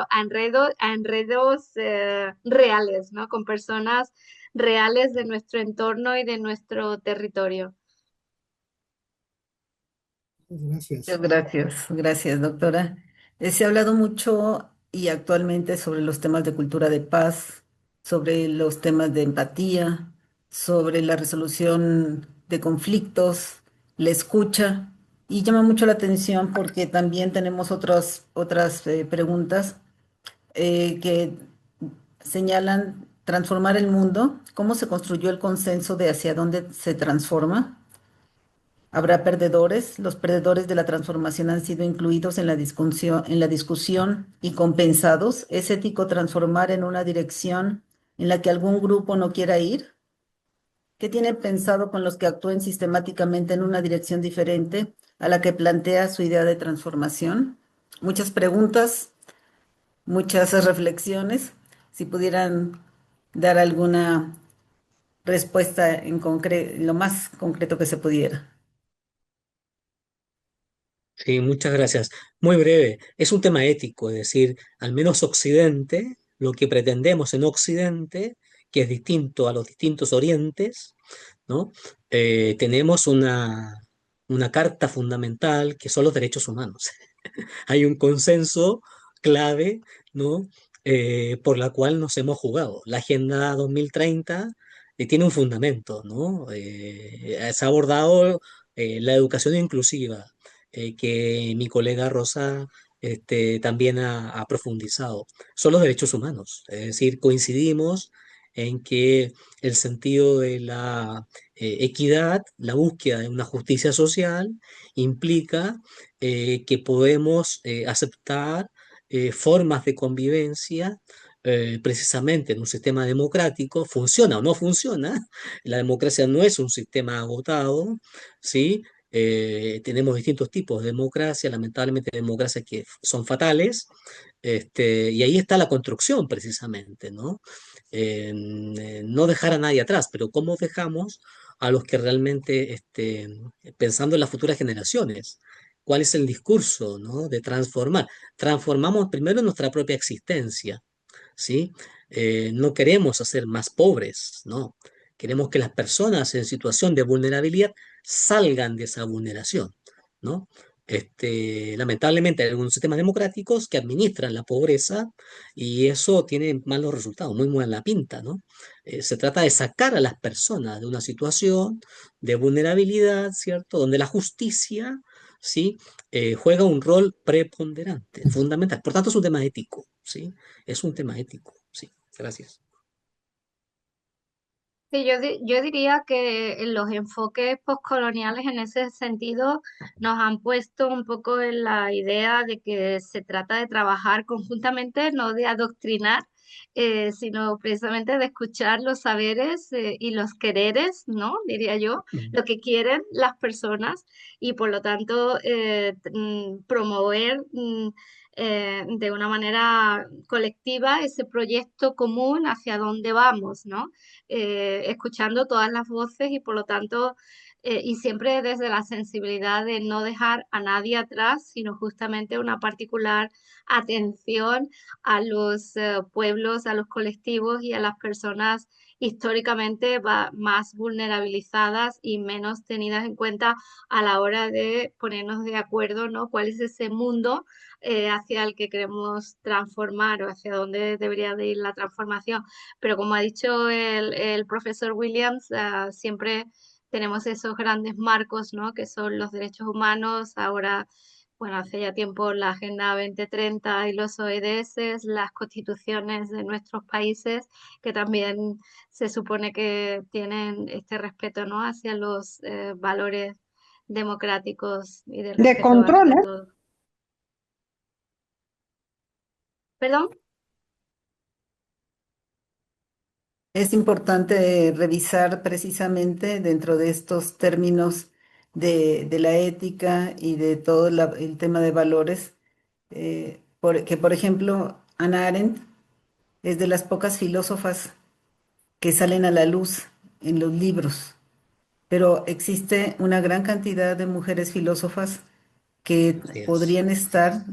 a enredos reales, ¿no? Con personas reales de nuestro entorno y de nuestro territorio. Gracias. muchas gracias, gracias, doctora. Se ha hablado mucho y actualmente sobre los temas de cultura de paz, sobre los temas de empatía, sobre la resolución de conflictos, la escucha, y llama mucho la atención porque también tenemos otras preguntas que señalan transformar el mundo, cómo se construyó el consenso de hacia dónde se transforma. Habrá perdedores. Los perdedores de la transformación han sido incluidos en la discusión y compensados. ¿Es ético transformar en una dirección en la que algún grupo no quiera ir? ¿Qué tiene pensado con los que actúen sistemáticamente en una dirección diferente a la que plantea su idea de transformación? Muchas preguntas, muchas reflexiones. Si pudieran dar alguna respuesta en concreto, lo más concreto que se pudiera. Sí, muchas gracias. Muy breve. Es un tema ético, es decir, al menos Occidente, lo que pretendemos en Occidente, que es distinto a los distintos orientes, ¿no? Tenemos una carta fundamental que son los derechos humanos. Hay un consenso clave, ¿no? Por la cual nos hemos jugado. La Agenda 2030 tiene un fundamento, ¿no? Se ha abordado la educación inclusiva, que mi colega Rosa también ha profundizado. Son los derechos humanos, es decir, coincidimos en que el sentido de la equidad, la búsqueda de una justicia social, implica que podemos aceptar formas de convivencia precisamente en un sistema democrático, funciona o no funciona. La democracia no es un sistema agotado, ¿sí? Tenemos distintos tipos de democracia, lamentablemente democracias que son fatales, y ahí está la construcción precisamente, ¿no? No dejar a nadie atrás, pero ¿cómo dejamos a los que realmente, pensando en las futuras generaciones? ¿Cuál es el discurso, ¿no? De transformar? Transformamos primero nuestra propia existencia, ¿sí? No queremos hacer más pobres, ¿no? Queremos que las personas en situación de vulnerabilidad salgan de esa vulneración, ¿no? Lamentablemente hay algunos sistemas democráticos que administran la pobreza y eso tiene malos resultados, muy mala pinta, ¿no? Se trata de sacar a las personas de una situación de vulnerabilidad, ¿cierto? Donde la justicia, ¿sí? Juega un rol preponderante, fundamental. Por tanto, es un tema ético, ¿sí? Es un tema ético, sí. Gracias. Sí, yo diría que los enfoques postcoloniales en ese sentido nos han puesto un poco en la idea de que se trata de trabajar conjuntamente, no de adoctrinar, sino precisamente de escuchar los saberes y los quereres, ¿no? Diría yo, Mm. lo que quieren las personas y por lo tanto promover de una manera colectiva ese proyecto común hacia dónde vamos, ¿no? Escuchando todas las voces y por lo tanto, y siempre desde la sensibilidad de no dejar a nadie atrás, sino justamente una particular atención a los pueblos, a los colectivos y a las personas históricamente más vulnerabilizadas y menos tenidas en cuenta a la hora de ponernos de acuerdo, ¿no? ¿Cuál es ese mundo hacia el que queremos transformar o hacia dónde debería de ir la transformación? Pero como ha dicho el profesor Williams, siempre tenemos esos grandes marcos, ¿no? Que son los derechos humanos, ahora, bueno, hace ya tiempo la Agenda 2030 y los ODS, las constituciones de nuestros países, que también se supone que tienen este respeto, ¿no? Hacia los valores democráticos y de De respeto hacia controles. todos. ¿Perdón? Es importante revisar precisamente dentro de estos términos de la ética y de todo el tema de valores, que por ejemplo Hannah Arendt es de las pocas filósofas que salen a la luz en los libros, pero existe una gran cantidad de mujeres filósofas que Así es. podrían estar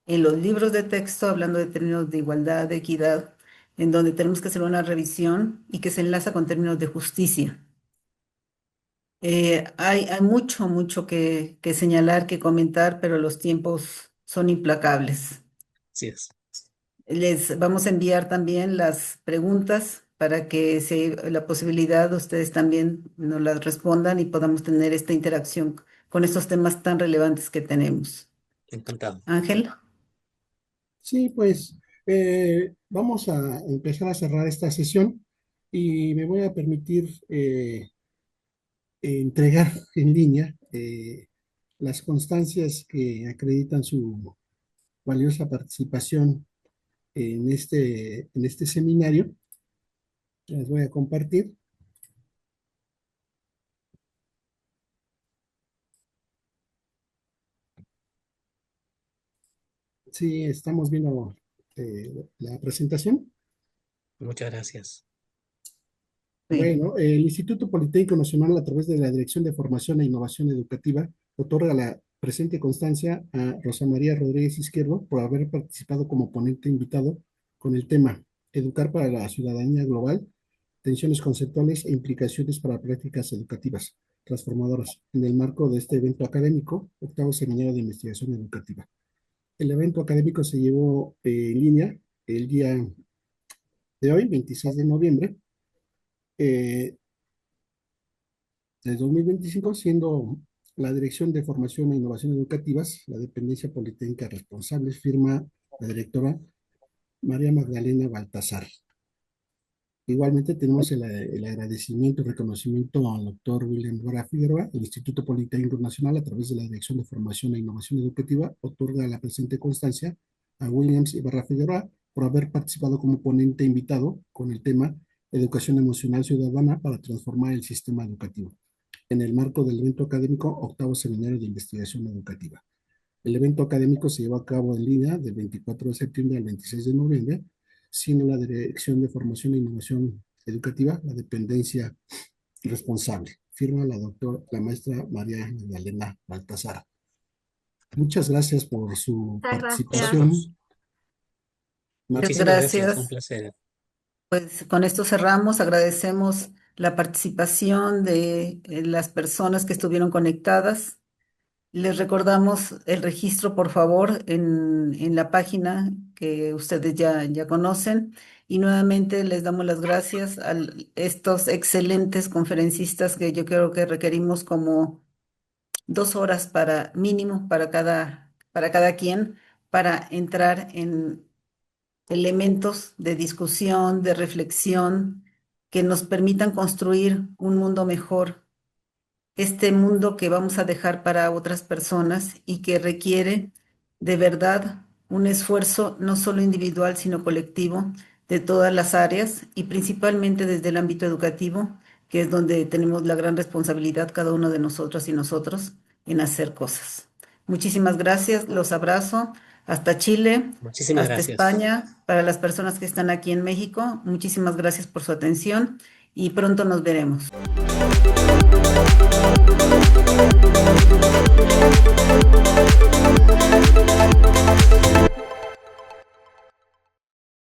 en los libros de texto hablando de términos de igualdad, de equidad, en donde tenemos que hacer una revisión y que se enlaza con términos de justicia. Hay mucho, mucho que señalar, que comentar, pero los tiempos son implacables. Así es. Les vamos a enviar también las preguntas para que si hay la posibilidad ustedes también nos las respondan y podamos tener esta interacción con estos temas tan relevantes que tenemos. Encantado. Ángel. Sí, pues vamos a empezar a cerrar esta sesión y me voy a permitir entregar en línea las constancias que acreditan su valiosa participación en este seminario. Las voy a compartir. Sí, estamos viendo la presentación. Muchas gracias. Sí. Bueno, el Instituto Politécnico Nacional, a través de la Dirección de Formación e Innovación Educativa, otorga la presente constancia a Rosa María Rodríguez Izquierdo por haber participado como ponente invitado con el tema Educar para la Ciudadanía Global, tensiones conceptuales e implicaciones para prácticas educativas transformadoras, en el marco de este evento académico, octavo seminario de investigación educativa. El evento académico se llevó en línea el día de hoy, 26 de noviembre, eh, de 2025, siendo la Dirección de Formación e Innovación Educativas, la dependencia politécnica responsable, firma la directora María Magdalena Baltasar. Igualmente tenemos el agradecimiento y reconocimiento al doctor William Ibarra Figueroa. El Instituto Politécnico Nacional, a través de la Dirección de Formación e Innovación Educativa, otorga la presente constancia a Williams Ibarra Figueroa por haber participado como ponente invitado con el tema Educación Emocional Ciudadana para transformar el sistema educativo, en el marco del evento académico Octavo Seminario de Investigación Educativa. El evento académico se llevó a cabo en línea del 24 de septiembre al 26 de noviembre, siendo la Dirección de Formación e Innovación Educativa la dependencia responsable. Firma la maestra María Magdalena Baltasar. Muchas gracias por su Muchas gracias. participación. Muchísimas gracias, un Gracias. placer. Pues con esto cerramos. Agradecemos la participación de las personas que estuvieron conectadas. Les recordamos el registro, por favor, en la página que ustedes ya conocen. Y nuevamente les damos las gracias a estos excelentes conferencistas que yo creo que requerimos como 2 horas mínimo para cada quien, para entrar en elementos de discusión, de reflexión, que nos permitan construir un mundo mejor, este mundo que vamos a dejar para otras personas y que requiere de verdad un esfuerzo no solo individual, sino colectivo de todas las áreas y principalmente desde el ámbito educativo, que es donde tenemos la gran responsabilidad cada uno de nosotros y nosotros en hacer cosas. Muchísimas gracias, los abrazo. Hasta Chile, Muchísimas hasta gracias. España, para las personas que están aquí en México, muchísimas gracias por su atención y pronto nos veremos.